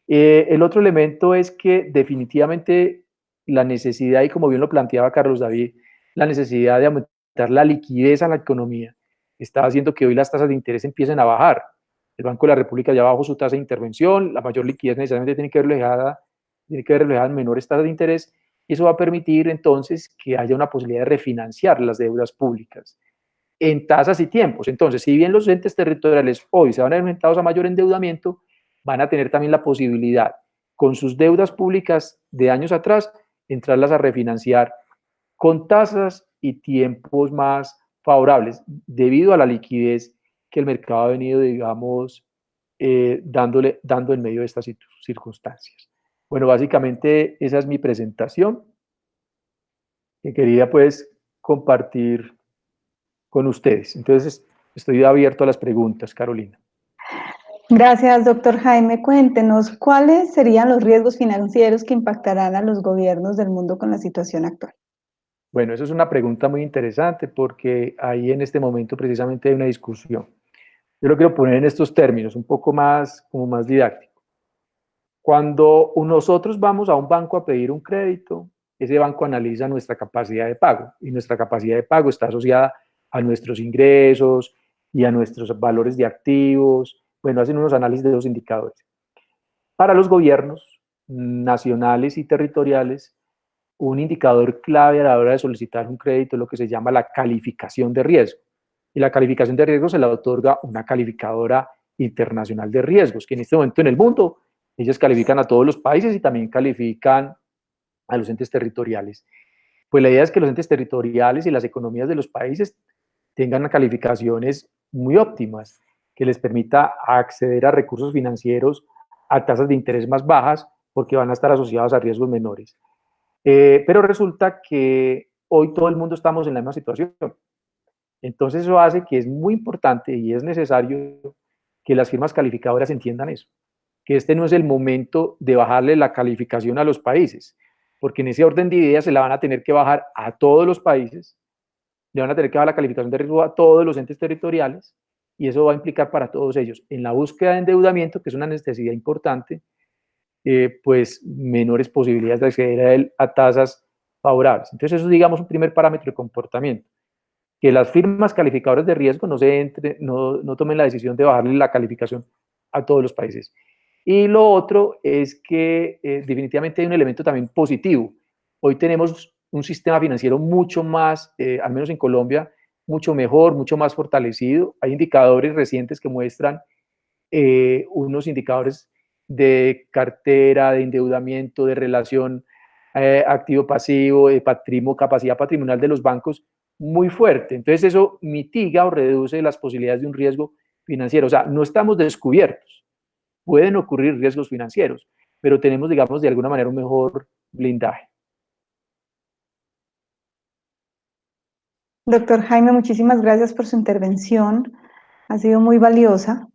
El otro elemento es que definitivamente la necesidad, y como bien lo planteaba Carlos David, la necesidad de aumentar la liquidez a la economía está haciendo que hoy las tasas de interés empiecen a bajar. El Banco de la República ya bajó su tasa de intervención, la mayor liquidez necesariamente tiene que ver reflejada en menores tasas de interés, y eso va a permitir entonces que haya una posibilidad de refinanciar las deudas públicas en tasas y tiempos. Entonces, si bien los entes territoriales hoy se van a ver enfrentados a mayor endeudamiento, van a tener también la posibilidad con sus deudas públicas de años atrás, entrarlas a refinanciar con tasas y tiempos más favorables, debido a la liquidez que el mercado ha venido, digamos, dando en medio de estas circunstancias. Bueno, básicamente esa es mi presentación que quería pues compartir con ustedes. Entonces, estoy abierto a las preguntas, Carolina. Gracias, doctor Jaime. Cuéntenos, ¿cuáles serían los riesgos financieros que impactarán a los gobiernos del mundo con la situación actual? Bueno, eso es una pregunta muy interesante porque ahí en este momento precisamente hay una discusión. Yo lo quiero poner en estos términos, un poco más, como más didáctico. Cuando nosotros vamos a un banco a pedir un crédito, ese banco analiza nuestra capacidad de pago y nuestra capacidad de pago está asociada a nuestros ingresos y a nuestros valores de activos. Bueno, hacen unos análisis de esos indicadores. Para los gobiernos nacionales y territoriales, un indicador clave a la hora de solicitar un crédito es lo que se llama la calificación de riesgo. Y la calificación de riesgo se la otorga una calificadora internacional de riesgos, que en este momento en el mundo, ellos califican a todos los países y también califican a los entes territoriales. Pues la idea es que los entes territoriales y las economías de los países tengan calificaciones muy óptimas, que les permita acceder a recursos financieros a tasas de interés más bajas, porque van a estar asociados a riesgos menores. Pero resulta que hoy todo el mundo estamos en la misma situación. Entonces eso hace que es muy importante y es necesario que las firmas calificadoras entiendan eso, que este no es el momento de bajarle la calificación a los países, porque en ese orden de ideas se la van a tener que bajar a todos los países, le van a tener que bajar la calificación de riesgo a todos los entes territoriales, y eso va a implicar para todos ellos, en la búsqueda de endeudamiento, que es una necesidad importante, pues menores posibilidades de acceder a él a tasas favorables. Entonces eso es, digamos, un primer parámetro de comportamiento, que las firmas calificadoras de riesgo no tomen la decisión de bajarle la calificación a todos los países. Y lo otro es que definitivamente hay un elemento también positivo. Hoy tenemos un sistema financiero mucho más, al menos en Colombia, mucho mejor, mucho más fortalecido. Hay indicadores recientes que muestran unos indicadores de cartera, de endeudamiento, de relación activo-pasivo, de capacidad patrimonial de los bancos muy fuerte. Entonces eso mitiga o reduce las posibilidades de un riesgo financiero. O sea, no estamos descubiertos. Pueden ocurrir riesgos financieros, pero tenemos, digamos, de alguna manera un mejor blindaje. Doctor Jaime, muchísimas gracias por su intervención. Ha sido muy valiosa.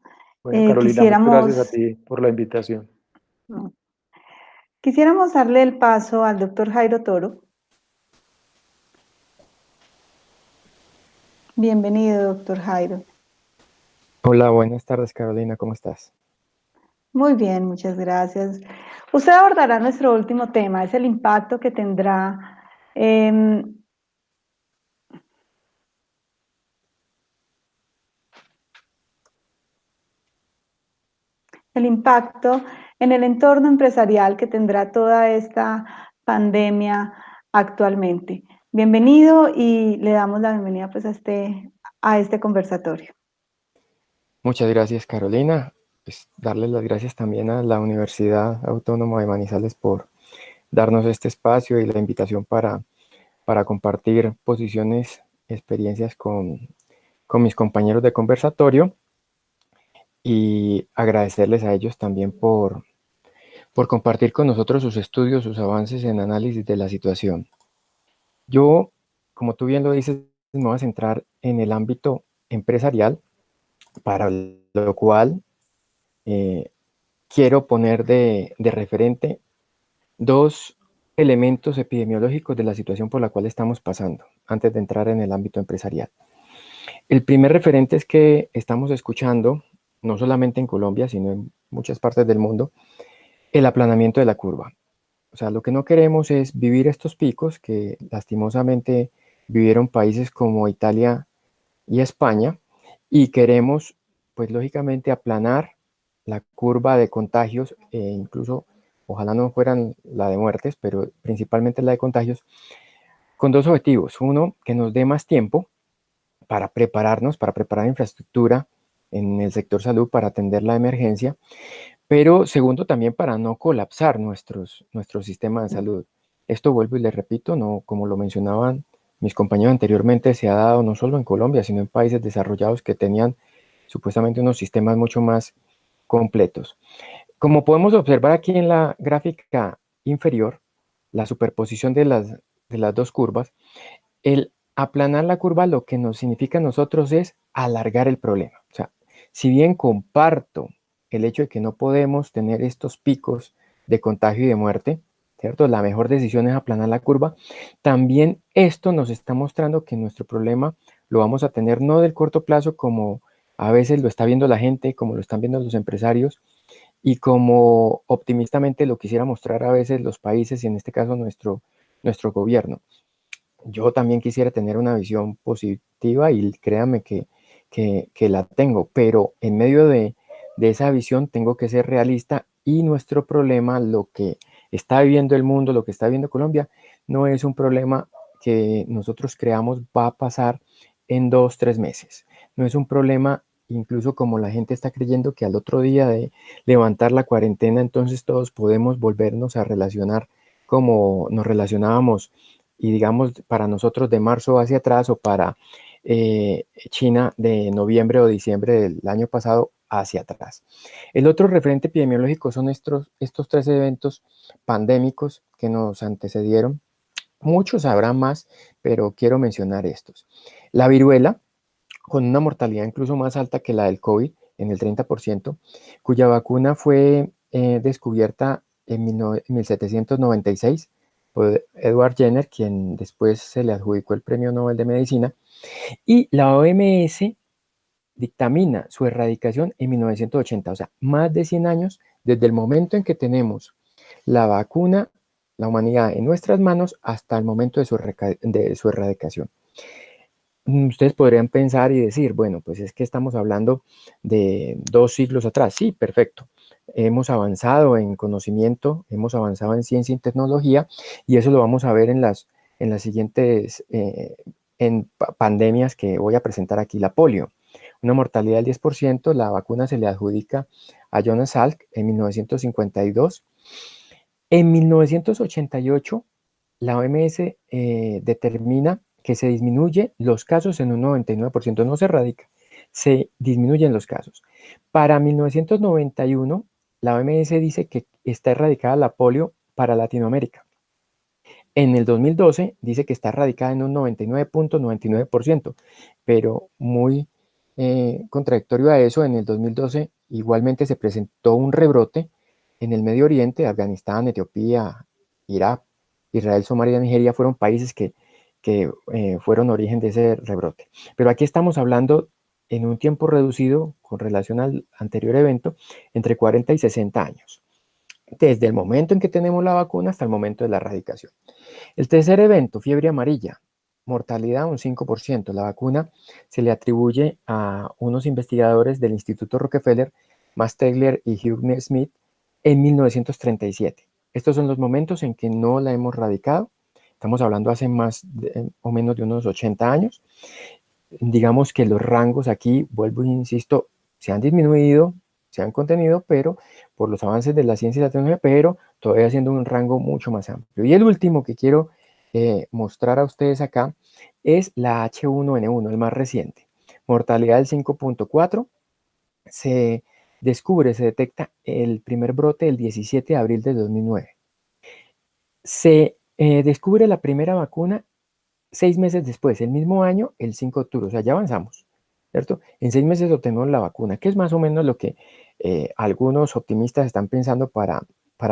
Bueno, Carolina, muchas gracias a ti por la invitación. Quisiéramos darle el paso al doctor Jairo Toro. Bienvenido, doctor Jairo. Hola, buenas tardes, Carolina, ¿cómo estás? Muy bien, muchas gracias. Usted abordará nuestro último tema, es el impacto que tendrá el impacto en el entorno empresarial que tendrá toda esta pandemia actualmente. Bienvenido y le damos la bienvenida pues a este conversatorio. Muchas gracias, Carolina. Pues, darles las gracias también a la Universidad Autónoma de Manizales por darnos este espacio y la invitación para compartir posiciones, experiencias con mis compañeros de conversatorio, y agradecerles a ellos también por compartir con nosotros sus estudios, sus avances en análisis de la situación. Yo, como tú bien lo dices, me voy a centrar en el ámbito empresarial, para lo cual quiero poner de referente dos elementos epidemiológicos de la situación por la cual estamos pasando, antes de entrar en el ámbito empresarial. El primer referente es que estamos escuchando, no solamente en Colombia, sino en muchas partes del mundo, el aplanamiento de la curva. O sea, lo que no queremos es vivir estos picos que lastimosamente vivieron países como Italia y España, y queremos, pues lógicamente, aplanar la curva de contagios, incluso, ojalá no fueran la de muertes, pero principalmente la de contagios, con dos objetivos. Uno, que nos dé más tiempo para prepararnos, para preparar infraestructura en el sector salud para atender la emergencia, pero segundo, también para no colapsar nuestro sistema de salud. Esto vuelvo y le repito, no, como lo mencionaban mis compañeros anteriormente, se ha dado no solo en Colombia, sino en países desarrollados que tenían supuestamente unos sistemas mucho más completos. Como podemos observar aquí en la gráfica inferior, la superposición de las dos curvas, el aplanar la curva lo que nos significa a nosotros es alargar el problema. O sea, si bien comparto el hecho de que no podemos tener estos picos de contagio y de muerte, ¿cierto? La mejor decisión es aplanar la curva. También esto nos está mostrando que nuestro problema lo vamos a tener no del corto plazo como a veces lo está viendo la gente, como lo están viendo los empresarios y como optimistamente lo quisiera mostrar a veces los países y en este caso nuestro gobierno. Yo también quisiera tener una visión positiva y créanme que la tengo, pero en medio de esa visión tengo que ser realista y nuestro problema, lo que está viviendo el mundo, lo que está viviendo Colombia, no es un problema que nosotros creamos va a pasar en 2, 3 meses. No es un problema incluso como la gente está creyendo que al otro día de levantar la cuarentena, entonces todos podemos volvernos a relacionar como nos relacionábamos y digamos para nosotros de marzo hacia atrás o para China de noviembre o diciembre del año pasado hacia atrás. El otro referente epidemiológico son estos 3 eventos pandémicos que nos antecedieron. Muchos habrá más, pero quiero mencionar estos. La viruela, con una mortalidad incluso más alta que la del COVID, en el 30%, cuya vacuna fue descubierta en 1796 por Edward Jenner, quien después se le adjudicó el Premio Nobel de Medicina, y la OMS dictamina su erradicación en 1980, o sea, más de 100 años desde el momento en que tenemos la vacuna, la humanidad en nuestras manos, hasta el momento de su erradicación. Ustedes podrían pensar y decir, bueno, pues es que estamos hablando de 2 siglos atrás. Sí, perfecto. Hemos avanzado en conocimiento, hemos avanzado en ciencia y tecnología, y eso lo vamos a ver en las siguientes pandemias que voy a presentar aquí. La polio, una mortalidad del 10%, la vacuna se le adjudica a Jonas Salk en 1952. En 1988, la OMS determina que se disminuye los casos en un 99%, no se erradica, se disminuyen los casos. Para 1991, la OMS dice que está erradicada la polio para Latinoamérica. En el 2012 dice que está erradicada en un 99.99%, pero muy contradictorio a eso, en el 2012 igualmente se presentó un rebrote en el Medio Oriente, Afganistán, Etiopía, Irak, Israel, Somalia, Nigeria fueron países que fueron origen de ese rebrote. Pero aquí estamos hablando en un tiempo reducido con relación al anterior evento, entre 40 y 60 años, desde el momento en que tenemos la vacuna hasta el momento de la erradicación. El tercer evento, fiebre amarilla, mortalidad un 5%. La vacuna se le atribuye a unos investigadores del Instituto Rockefeller, Max Tegler y Hugh Smith, en 1937. Estos son los momentos en que no la hemos erradicado. Estamos hablando hace más o menos de unos 80 años. Digamos que los rangos aquí, vuelvo e insisto, se han disminuido, se han contenido, pero por los avances de la ciencia y la tecnología, pero todavía siendo un rango mucho más amplio. Y el último que quiero mostrar a ustedes acá es la H1N1, el más reciente. Mortalidad del 5.4, se descubre, se detecta el primer brote el 17 de abril de 2009. Se descubre la primera vacuna 6 meses después, el mismo año, el 5 de octubre, o sea, ya avanzamos, ¿cierto? En 6 meses obtenemos la vacuna, que es más o menos lo que algunos optimistas están pensando para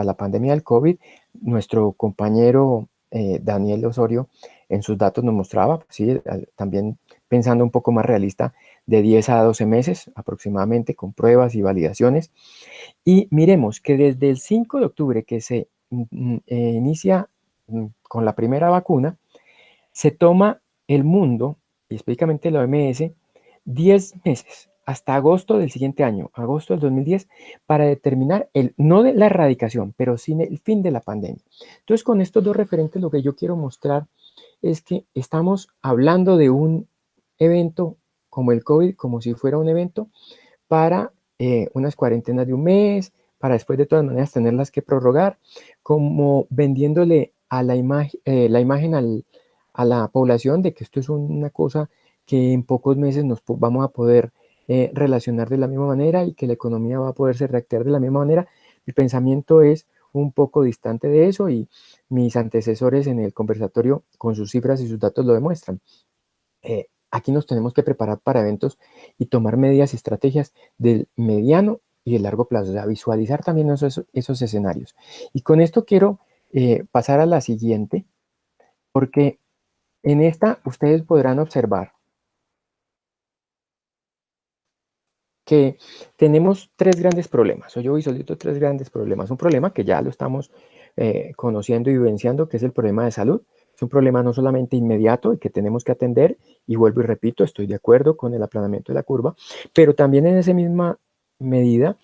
la pandemia del COVID. Nuestro compañero Daniel Osorio en sus datos nos mostraba, ¿sí? También pensando un poco más realista, de 10 a 12 meses aproximadamente, con pruebas y validaciones. Y miremos que desde el 5 de octubre que se inicia con la primera vacuna, se toma el mundo, y específicamente la OMS, 10 meses, hasta agosto del siguiente año, agosto del 2010, para determinar no de la erradicación, pero sí el fin de la pandemia. Entonces, con estos dos referentes, lo que yo quiero mostrar es que estamos hablando de un evento como el COVID, como si fuera un evento para unas cuarentenas de un mes, para después de todas maneras tenerlas que prorrogar, como vendiéndole a la imagen a la población de que esto es una cosa que en pocos meses nos vamos a poder relacionar de la misma manera y que la economía va a poderse reactivar de la misma manera. Mi pensamiento es un poco distante de eso y mis antecesores en el conversatorio con sus cifras y sus datos lo demuestran. Aquí nos tenemos que preparar para eventos y tomar medidas y estrategias del mediano y del largo plazo, o sea, visualizar también esos escenarios. Y con esto quiero pasar a la siguiente, porque en esta ustedes podrán observar que tenemos tres grandes problemas, o yo visualizo tres grandes problemas. Un problema que ya lo estamos conociendo y vivenciando, que es el problema de salud. Es un problema no solamente inmediato y que tenemos que atender, y vuelvo y repito, estoy de acuerdo con el aplanamiento de la curva, pero también en esa misma medida,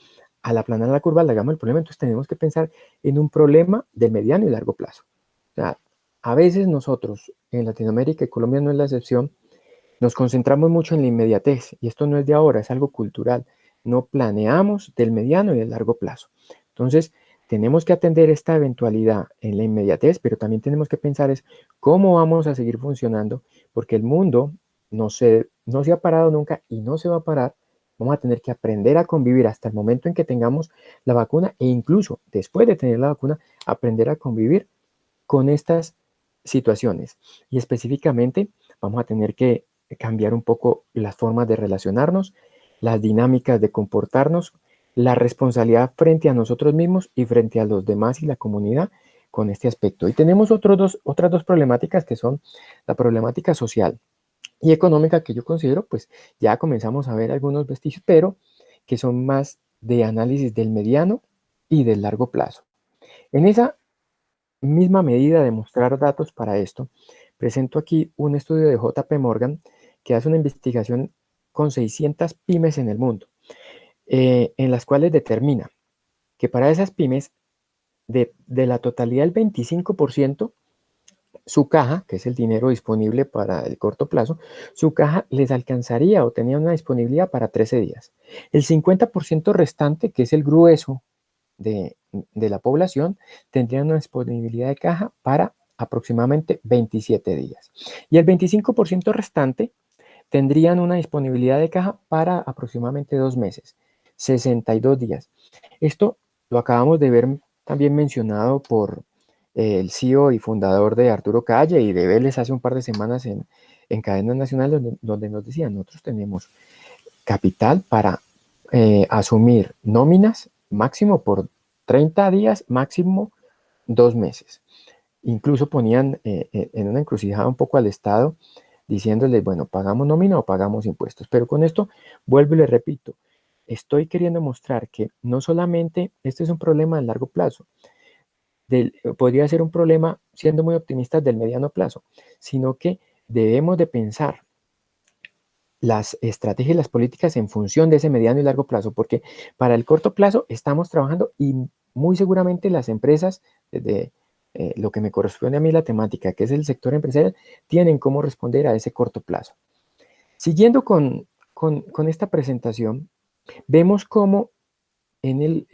al aplanar la curva, hagamos el problema, entonces tenemos que pensar en un problema de mediano y largo plazo. O sea, a veces nosotros, en Latinoamérica, y Colombia no es la excepción, nos concentramos mucho en la inmediatez, y esto no es de ahora, es algo cultural. No planeamos del mediano y del largo plazo. Entonces, tenemos que atender esta eventualidad en la inmediatez, pero también tenemos que pensar es cómo vamos a seguir funcionando, porque el mundo no se ha parado nunca y no se va a parar. Vamos a tener que aprender a convivir hasta el momento en que tengamos la vacuna, e incluso después de tener la vacuna, aprender a convivir con estas situaciones. Y específicamente vamos a tener que cambiar un poco las formas de relacionarnos, las dinámicas de comportarnos, la responsabilidad frente a nosotros mismos y frente a los demás y la comunidad con este aspecto. Y tenemos otras dos problemáticas, que son la problemática social y económica, que yo considero, pues ya comenzamos a ver algunos vestigios, pero que son más de análisis del mediano y del largo plazo. En esa misma medida de mostrar datos para esto, presento aquí un estudio de JP Morgan que hace una investigación con 600 pymes en el mundo, en las cuales determina que para esas pymes, de la totalidad del 25%, su caja, que es el dinero disponible para el corto plazo, su caja les alcanzaría o tenía una disponibilidad para 13 días. El 50% restante, que es el grueso de la población, tendría una disponibilidad de caja para aproximadamente 27 días. Y el 25% restante tendrían una disponibilidad de caja para aproximadamente 2 meses, 62 días. Esto lo acabamos de ver también mencionado por el CEO y fundador de Arturo Calle y de Vélez hace un par de semanas en cadenas nacionales, donde nos decían, nosotros tenemos capital para asumir nóminas máximo por 30 días, máximo 2 meses. Incluso ponían en una encrucijada un poco al Estado, diciéndole, bueno, ¿pagamos nómina o pagamos impuestos? Pero con esto, vuelvo y le repito, estoy queriendo mostrar que no solamente este es un problema a largo plazo, podría ser un problema, siendo muy optimistas, del mediano plazo, sino que debemos de pensar las estrategias y las políticas en función de ese mediano y largo plazo, porque para el corto plazo estamos trabajando y muy seguramente las empresas, desde lo que me corresponde a mí la temática, que es el sector empresarial, tienen cómo responder a ese corto plazo. Siguiendo con esta presentación, vemos cómo en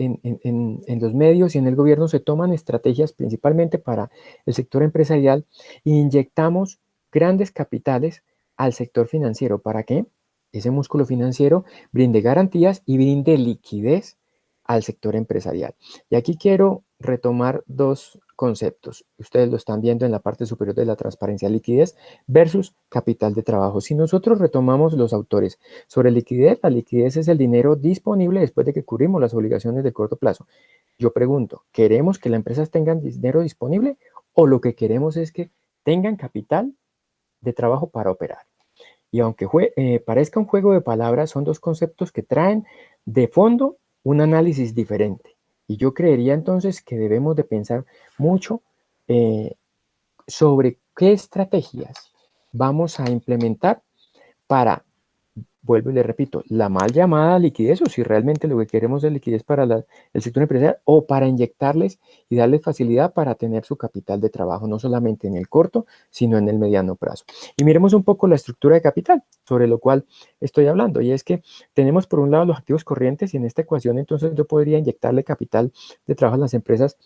los medios y en el gobierno se toman estrategias principalmente para el sector empresarial e inyectamos grandes capitales al sector financiero. ¿Para qué? Ese músculo financiero brinde garantías y brinde liquidez al sector empresarial. Y aquí quiero retomar dos conceptos. Ustedes lo están viendo en la parte superior de la transparencia: liquidez versus capital de trabajo. Si nosotros retomamos los autores sobre liquidez, la liquidez es el dinero disponible después de que cubrimos las obligaciones de corto plazo. Yo pregunto, ¿queremos que las empresas tengan dinero disponible o lo que queremos es que tengan capital de trabajo para operar? Y aunque parezca un juego de palabras, son dos conceptos que traen de fondo un análisis diferente. Y yo creería entonces que debemos de pensar mucho sobre qué estrategias vamos a implementar para vuelvo y le repito, la mal llamada liquidez, o si realmente lo que queremos es liquidez para el sector empresarial, o para inyectarles y darles facilidad para tener su capital de trabajo, no solamente en el corto, sino en el mediano plazo. Y miremos un poco la estructura de capital, sobre lo cual estoy hablando, y es que tenemos por un lado los activos corrientes, y en esta ecuación entonces yo podría inyectarle capital de trabajo a las empresas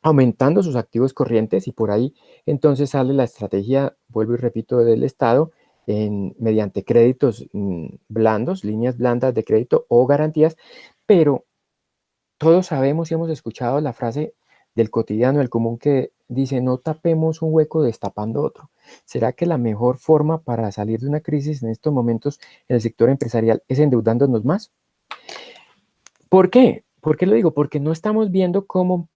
aumentando sus activos corrientes, y por ahí entonces sale la estrategia, vuelvo y repito, del Estado, mediante créditos blandos, líneas blandas de crédito o garantías, pero todos sabemos y hemos escuchado la frase del cotidiano, el común, que dice: no tapemos un hueco destapando otro. ¿Será que la mejor forma para salir de una crisis en estos momentos en el sector empresarial es endeudándonos más? ¿Por qué? ¿Por qué lo digo? Porque no estamos viendo cómo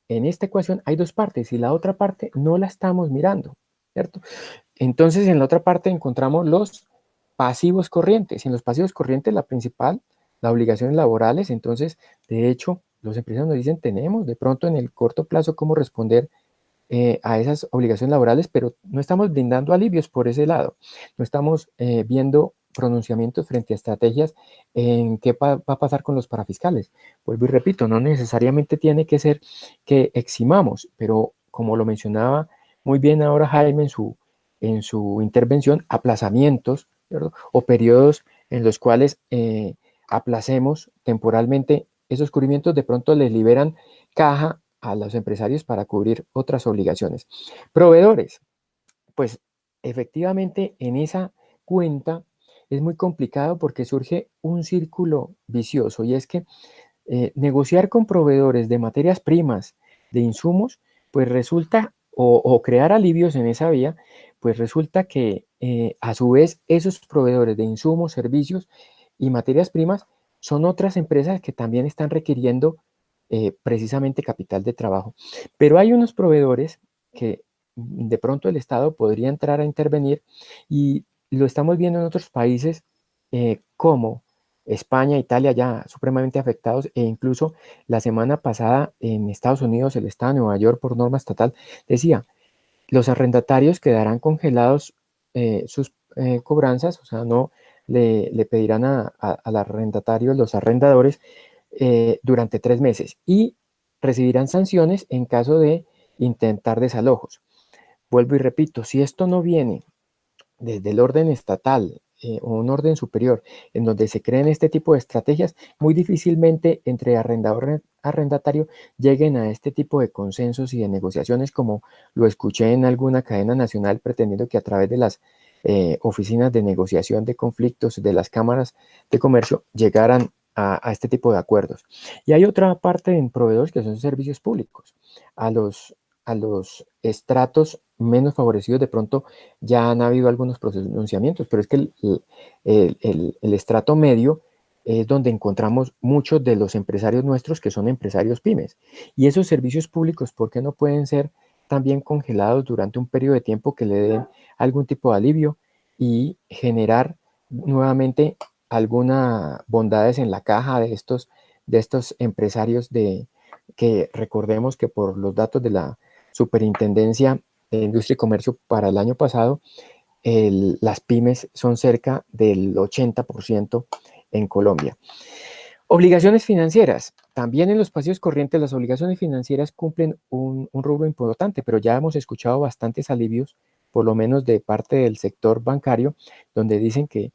en esta ecuación hay dos partes y la otra parte no la estamos mirando, ¿cierto? Entonces, en la otra parte encontramos los pasivos corrientes. Y en los pasivos corrientes, la principal, las obligaciones laborales. Entonces, de hecho, los empresarios nos dicen: tenemos de pronto en el corto plazo cómo responder a esas obligaciones laborales, pero no estamos brindando alivios por ese lado. No estamos viendo pronunciamientos frente a estrategias en qué va a pasar con los parafiscales. Vuelvo y repito, no necesariamente tiene que ser que eximamos, pero como lo mencionaba muy bien ahora Jaime en su intervención, aplazamientos, ¿cierto? O periodos en los cuales aplacemos temporalmente esos cubrimientos, de pronto les liberan caja a los empresarios para cubrir otras obligaciones. Proveedores, pues efectivamente en esa cuenta es muy complicado porque surge un círculo vicioso, y es que negociar con proveedores de materias primas, de insumos, pues resulta, o crear alivios en esa vía, pues resulta que a su vez esos proveedores de insumos, servicios y materias primas son otras empresas que también están requiriendo precisamente capital de trabajo. Pero hay unos proveedores que de pronto el Estado podría entrar a intervenir, y lo estamos viendo en otros países como España, Italia, ya supremamente afectados, e incluso la semana pasada en Estados Unidos, el estado de Nueva York, por norma estatal, decía: los arrendatarios quedarán congelados sus cobranzas, o sea, no le pedirán al arrendatario, los arrendadores, durante 3 meses, y recibirán sanciones en caso de intentar desalojos. Vuelvo y repito, si esto no viene desde el orden estatal o un orden superior en donde se creen este tipo de estrategias, muy difícilmente entre arrendador y arrendatario lleguen a este tipo de consensos y de negociaciones, como lo escuché en alguna cadena nacional pretendiendo que a través de las oficinas de negociación de conflictos de las cámaras de comercio llegaran a este tipo de acuerdos. Y hay otra parte en proveedores que son servicios públicos. A los estratos menos favorecidos de pronto ya han habido algunos pronunciamientos, pero es que el estrato medio es donde encontramos muchos de los empresarios nuestros que son empresarios pymes. Y esos servicios públicos, ¿por qué no pueden ser también congelados durante un periodo de tiempo que le den algún tipo de alivio y generar nuevamente algunas bondades en la caja de estos empresarios, que recordemos que por los datos de la Superintendencia de Industria y Comercio para el año pasado, las pymes son cerca del 80% en Colombia. Obligaciones financieras. También en los pasivos corrientes las obligaciones financieras cumplen un rubro importante, pero ya hemos escuchado bastantes alivios, por lo menos de parte del sector bancario, donde dicen que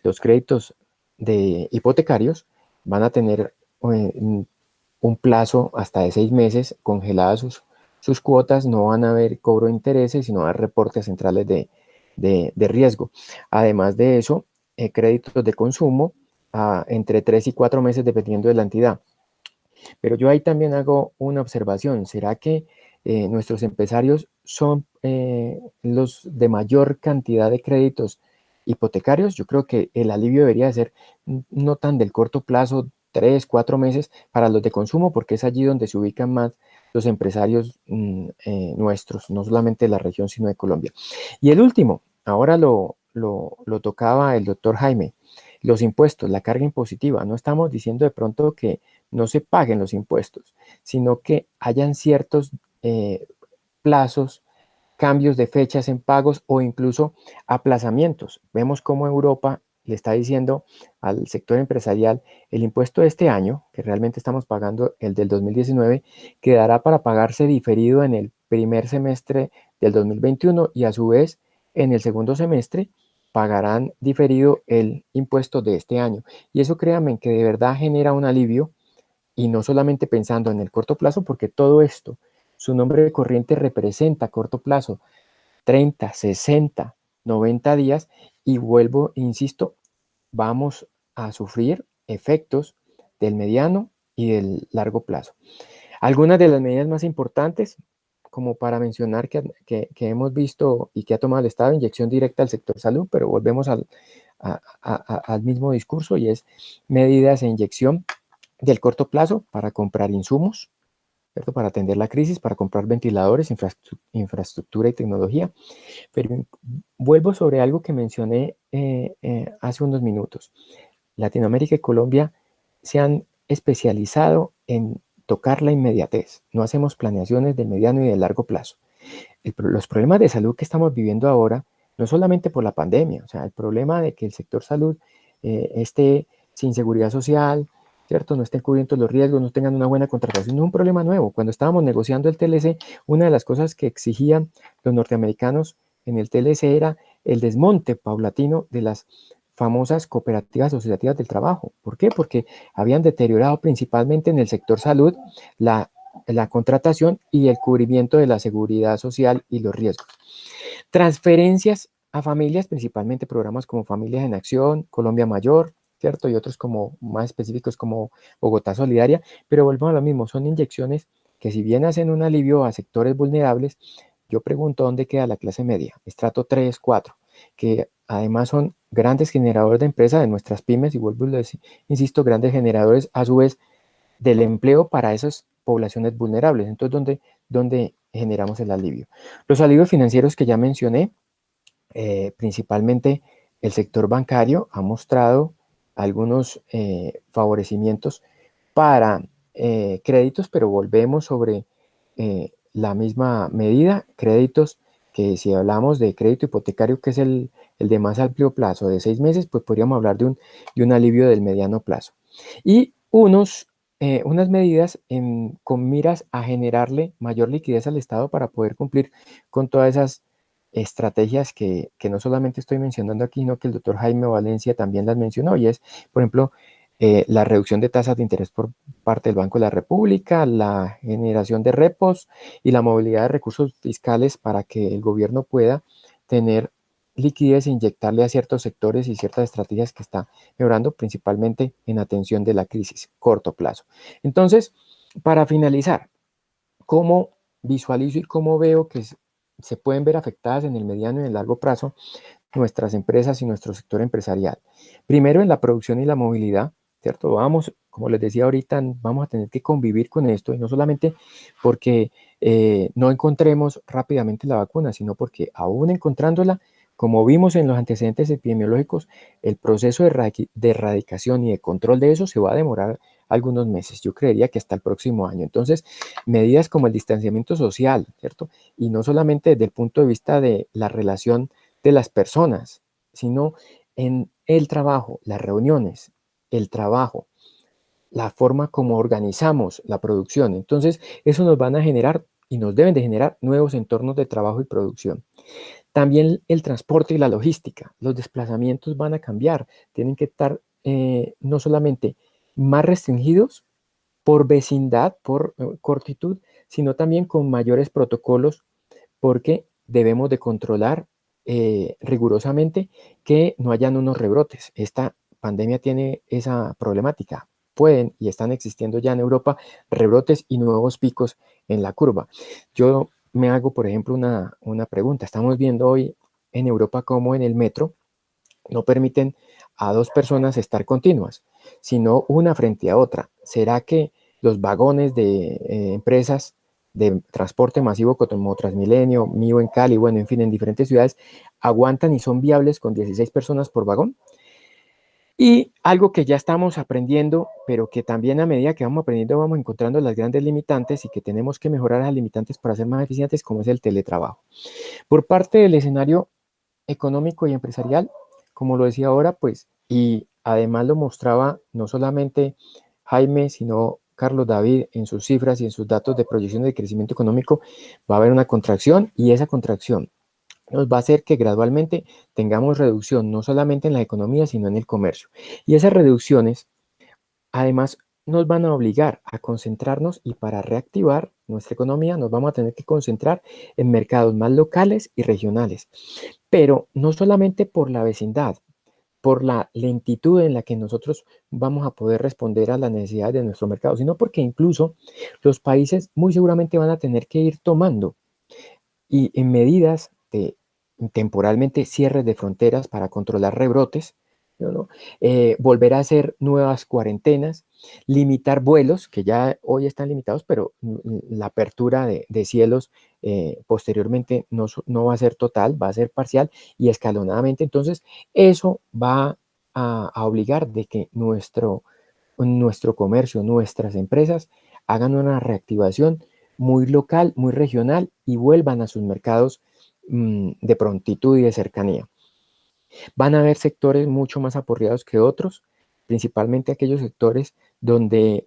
los créditos de hipotecarios van a tener un plazo hasta de 6 meses congeladas sus cuotas, no van a haber cobro de intereses, sino a haber reportes centrales de riesgo. Además de eso, créditos de consumo entre 3 y 4 meses dependiendo de la entidad. Pero yo ahí también hago una observación: ¿será que nuestros empresarios son los de mayor cantidad de créditos hipotecarios? Yo creo que el alivio debería ser no tan del corto plazo, 3, 4 meses, para los de consumo, porque es allí donde se ubican más los empresarios nuestros, no solamente de la región, sino de Colombia. Y el último, ahora lo tocaba el doctor Jaime: los impuestos, la carga impositiva. No estamos diciendo de pronto que no se paguen los impuestos, sino que hayan ciertos plazos, cambios de fechas en pagos o incluso aplazamientos. Vemos cómo Europa le está diciendo al sector empresarial, el impuesto de este año, que realmente estamos pagando el del 2019, quedará para pagarse diferido en el primer semestre del 2021 y a su vez en el segundo semestre pagarán diferido el impuesto de este año. Y eso créanme que de verdad genera un alivio y no solamente pensando en el corto plazo, porque todo esto, su nombre corriente representa corto plazo, 30, 60, 90 días y vuelvo, insisto, vamos a sufrir efectos del mediano y del largo plazo. Algunas de las medidas más importantes, como para mencionar que hemos visto y que ha tomado el Estado, inyección directa al sector salud, pero volvemos al mismo discurso y es medidas de inyección del corto plazo para comprar insumos, ¿cierto? Para atender la crisis, para comprar ventiladores, infraestructura y tecnología. Pero vuelvo sobre algo que mencioné hace unos minutos. Latinoamérica y Colombia se han especializado en tocar la inmediatez. No hacemos planeaciones de mediano y de largo plazo. Los problemas de salud que estamos viviendo ahora, no solamente por la pandemia, o sea, el problema de que el sector salud esté sin seguridad social, ¿cierto? No estén cubiertos los riesgos, no tengan una buena contratación, no es un problema nuevo. Cuando estábamos negociando el TLC, una de las cosas que exigían los norteamericanos en el TLC era el desmonte paulatino de las famosas cooperativas asociativas del trabajo. ¿Por qué? Porque habían deteriorado principalmente en el sector salud la contratación y el cubrimiento de la seguridad social y los riesgos. Transferencias a familias, principalmente programas como Familias en Acción, Colombia Mayor, ¿cierto? Y otros como más específicos como Bogotá Solidaria, pero volvemos a lo mismo, son inyecciones que si bien hacen un alivio a sectores vulnerables, yo pregunto dónde queda la clase media, estrato 3, 4, que además son grandes generadores de empresas de nuestras pymes y vuelvo a decir, insisto, grandes generadores a su vez del empleo para esas poblaciones vulnerables. Entonces, ¿dónde generamos el alivio? Los alivios financieros que ya mencioné, principalmente el sector bancario ha mostrado algunos favorecimientos para créditos, pero volvemos sobre la misma medida, créditos que si hablamos de crédito hipotecario, que es el de más amplio plazo, de 6 meses, pues podríamos hablar de un alivio del mediano plazo. Y unas medidas con miras a generarle mayor liquidez al Estado para poder cumplir con todas esas estrategias que no solamente estoy mencionando aquí, sino que el doctor Jaime Valencia también las mencionó, y es, por ejemplo, la reducción de tasas de interés por parte del Banco de la República, la generación de repos y la movilidad de recursos fiscales para que el gobierno pueda tener liquidez e inyectarle a ciertos sectores y ciertas estrategias que está mejorando, principalmente en atención de la crisis, corto plazo. Entonces, para finalizar, ¿cómo visualizo y cómo veo que se pueden ver afectadas en el mediano y en el largo plazo nuestras empresas y nuestro sector empresarial? Primero, en la producción y la movilidad, ¿cierto? Vamos, como les decía ahorita, vamos a tener que convivir con esto, y no solamente porque no encontremos rápidamente la vacuna, sino porque aún encontrándola, como vimos en los antecedentes epidemiológicos, el proceso de erradicación y de control de eso se va a demorar algunos meses. Yo creería que hasta el próximo año. Entonces, medidas como el distanciamiento social, ¿cierto? Y no solamente desde el punto de vista de la relación de las personas, sino en el trabajo, las reuniones, el trabajo, la forma como organizamos la producción. Entonces, eso nos van a generar y nos deben de generar nuevos entornos de trabajo y producción. También el transporte y la logística, los desplazamientos van a cambiar, tienen que estar no solamente más restringidos por vecindad, por cortitud, sino también con mayores protocolos, porque debemos de controlar rigurosamente que no hayan unos rebrotes. Esta pandemia tiene esa problemática. Pueden y están existiendo ya en Europa rebrotes y nuevos picos en la curva. Yo me hago, por ejemplo, una pregunta. Estamos viendo hoy en Europa cómo en el metro no permiten a 2 personas estar continuas, sino una frente a otra. ¿Será que los vagones de empresas de transporte masivo como Transmilenio, Mío en Cali, bueno, en fin, en diferentes ciudades, aguantan y son viables con 16 personas por vagón? Y algo que ya estamos aprendiendo, pero que también a medida que vamos aprendiendo vamos encontrando las grandes limitantes y que tenemos que mejorar las limitantes para ser más eficientes, como es el teletrabajo. Por parte del escenario económico y empresarial, como lo decía ahora, pues y además lo mostraba no solamente Jaime, sino Carlos David en sus cifras y en sus datos de proyección de crecimiento económico. Va a haber una contracción y esa contracción nos va a hacer que gradualmente tengamos reducción no solamente en la economía, sino en el comercio. Y esas reducciones, además, nos van a obligar a concentrarnos y para reactivar nuestra economía nos vamos a tener que concentrar en mercados más locales y regionales. Pero no solamente por la vecindad, por la lentitud en la que nosotros vamos a poder responder a las necesidades de nuestro mercado, sino porque incluso los países muy seguramente van a tener que ir tomando y en medidas de temporalmente cierres de fronteras para controlar rebrotes, ¿no? Volver a hacer nuevas cuarentenas, limitar vuelos, que ya hoy están limitados, pero la apertura de cielos posteriormente no va a ser total, va a ser parcial y escalonadamente. Entonces, eso va a obligar de que nuestro comercio, nuestras empresas hagan una reactivación muy local, muy regional y vuelvan a sus mercados de prontitud y de cercanía. Van a haber sectores mucho más aporreados que otros, principalmente aquellos sectores donde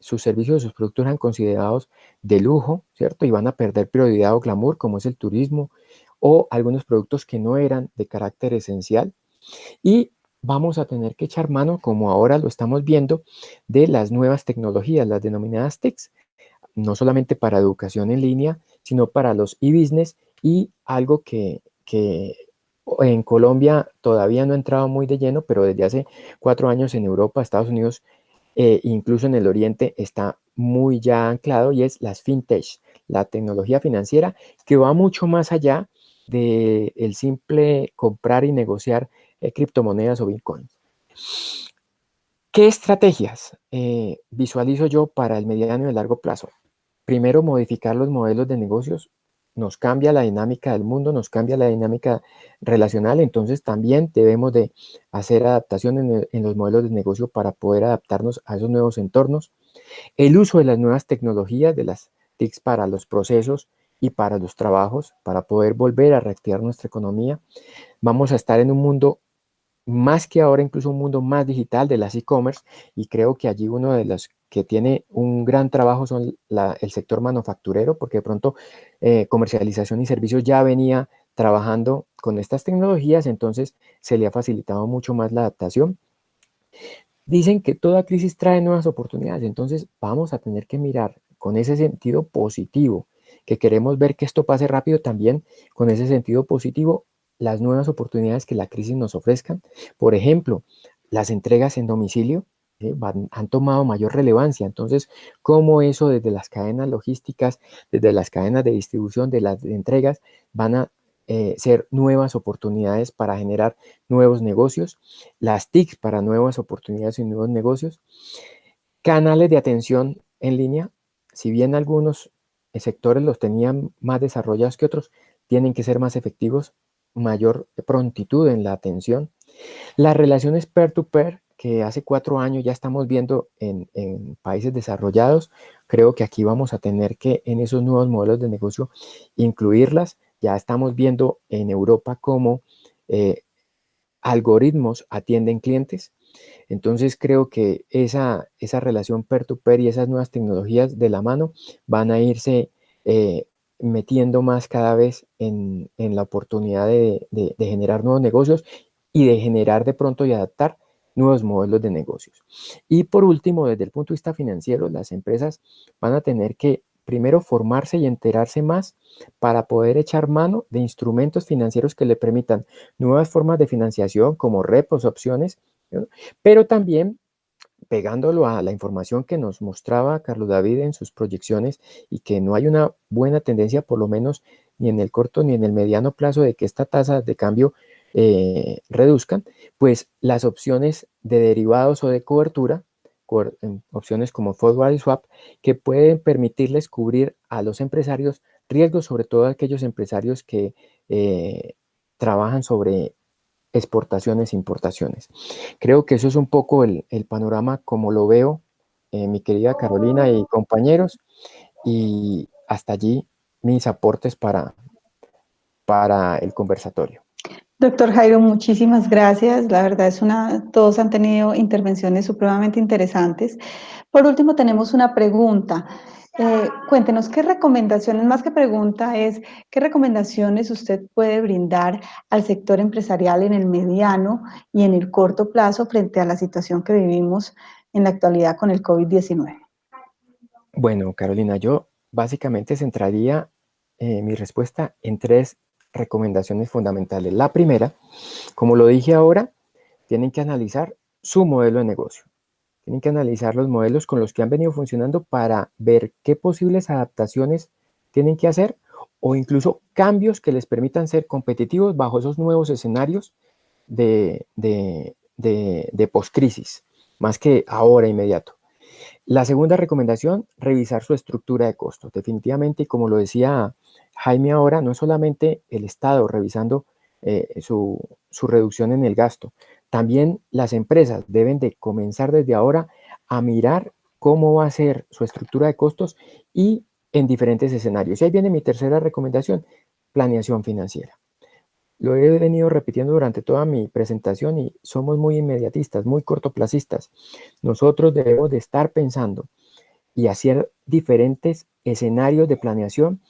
sus servicios o sus productos eran considerados de lujo, ¿cierto? Y van a perder prioridad o glamour, como es el turismo, o algunos productos que no eran de carácter esencial. Y vamos a tener que echar mano, como ahora lo estamos viendo, de las nuevas tecnologías, las denominadas TICs, no solamente para educación en línea, sino para los e-business y algo que en Colombia todavía no ha entrado muy de lleno, pero desde hace 4 años en Europa, Estados Unidos, incluso en el Oriente, está muy ya anclado y es las fintech, la tecnología financiera que va mucho más allá del simple comprar y negociar criptomonedas o bitcoins. ¿Qué estrategias visualizo yo para el mediano y el largo plazo? Primero, modificar los modelos de negocios. Nos cambia la dinámica del mundo, nos cambia la dinámica relacional, entonces también debemos de hacer adaptación en los modelos de negocio para poder adaptarnos a esos nuevos entornos. El uso de las nuevas tecnologías, de las TICs para los procesos y para los trabajos, para poder volver a reactivar nuestra economía. Vamos a estar en un mundo más que ahora, incluso un mundo más digital de las e-commerce, y creo que allí uno de los que tiene un gran trabajo son el sector manufacturero, porque de pronto comercialización y servicios ya venía trabajando con estas tecnologías, entonces se le ha facilitado mucho más la adaptación. Dicen que toda crisis trae nuevas oportunidades, entonces vamos a tener que mirar con ese sentido positivo, que queremos ver que esto pase rápido también, con ese sentido positivo, las nuevas oportunidades que la crisis nos ofrezcan. Por ejemplo, las entregas en domicilio han tomado mayor relevancia. Entonces, cómo eso desde las cadenas logísticas, desde las cadenas de distribución de las entregas, van a ser nuevas oportunidades para generar nuevos negocios, las TICs para nuevas oportunidades y nuevos negocios, canales de atención en línea, si bien algunos sectores los tenían más desarrollados que otros, tienen que ser más efectivos, mayor prontitud en la atención. Las relaciones peer-to-peer, que hace 4 años ya estamos viendo en países desarrollados, creo que aquí vamos a tener que en esos nuevos modelos de negocio incluirlas. Ya estamos viendo en Europa cómo algoritmos atienden clientes. Entonces creo que esa relación peer-to-peer y esas nuevas tecnologías de la mano van a irse metiendo más cada vez en la oportunidad de generar nuevos negocios y de generar de pronto y adaptar nuevos modelos de negocios. Y por último, desde el punto de vista financiero, las empresas van a tener que primero formarse y enterarse más para poder echar mano de instrumentos financieros que le permitan nuevas formas de financiación como repos, opciones, ¿no? Pero también pegándolo a la información que nos mostraba Carlos David en sus proyecciones y que no hay una buena tendencia, por lo menos ni en el corto ni en el mediano plazo, de que esta tasa de cambio reduzcan, pues las opciones de derivados o de cobertura, opciones como forward y swap, que pueden permitirles cubrir a los empresarios riesgos, sobre todo a aquellos empresarios que trabajan sobre exportaciones e importaciones. Creo que eso es un poco el panorama como lo veo, mi querida Carolina y compañeros, y hasta allí mis aportes para el conversatorio. Doctor Jairo, muchísimas gracias. La verdad todos han tenido intervenciones supremamente interesantes. Por último, tenemos una pregunta. Cuéntenos qué recomendaciones, más que pregunta, qué recomendaciones usted puede brindar al sector empresarial en el mediano y en el corto plazo frente a la situación que vivimos en la actualidad con el COVID-19. Bueno, Carolina, yo básicamente centraría mi respuesta en 3 recomendaciones fundamentales. La primera, como lo dije ahora, tienen que analizar su modelo de negocio. Tienen que analizar los modelos con los que han venido funcionando para ver qué posibles adaptaciones tienen que hacer o incluso cambios que les permitan ser competitivos bajo esos nuevos escenarios de post-crisis, más que ahora inmediato. La segunda recomendación, revisar su estructura de costos. Definitivamente, y como lo decía Jaime ahora, no es solamente el Estado revisando su reducción en el gasto, también las empresas deben de comenzar desde ahora a mirar cómo va a ser su estructura de costos y en diferentes escenarios. Y ahí viene mi tercera recomendación, planeación financiera. Lo he venido repitiendo durante toda mi presentación y somos muy inmediatistas, muy cortoplacistas. Nosotros debemos de estar pensando y hacer diferentes escenarios de planeación.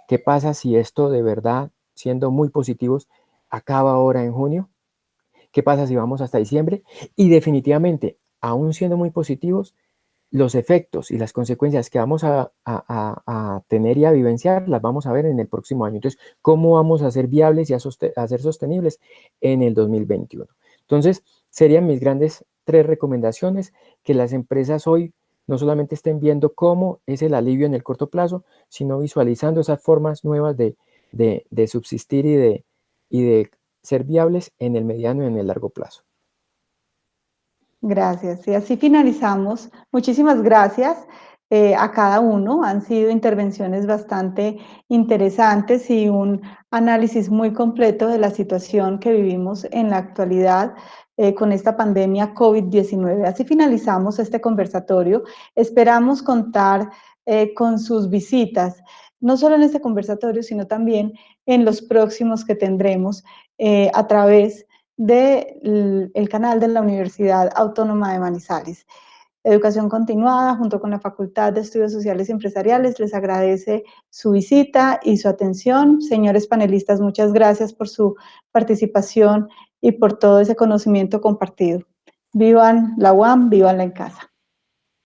¿Qué pasa si esto de verdad, siendo muy positivos, acaba ahora en junio? ¿Qué pasa si vamos hasta diciembre? Y definitivamente, aún siendo muy positivos, los efectos y las consecuencias que vamos a tener y a vivenciar las vamos a ver en el próximo año. Entonces, ¿cómo vamos a ser viables y a ser sostenibles en el 2021? Entonces, serían mis grandes 3 recomendaciones, que las empresas hoy no solamente estén viendo cómo es el alivio en el corto plazo, sino visualizando esas formas nuevas de subsistir y de ser viables en el mediano y en el largo plazo. Gracias. Y así finalizamos. Muchísimas gracias a cada uno. Han sido intervenciones bastante interesantes y un análisis muy completo de la situación que vivimos en la actualidad con esta pandemia COVID-19. Así finalizamos este conversatorio. Esperamos contar con sus visitas, no solo en este conversatorio, sino también en los próximos que tendremos a través del canal de la Universidad Autónoma de Manizales. Educación Continuada, junto con la Facultad de Estudios Sociales y Empresariales, les agradece su visita y su atención. Señores panelistas, muchas gracias por su participación y por todo ese conocimiento compartido. Vivan la UAM, vivan la en casa.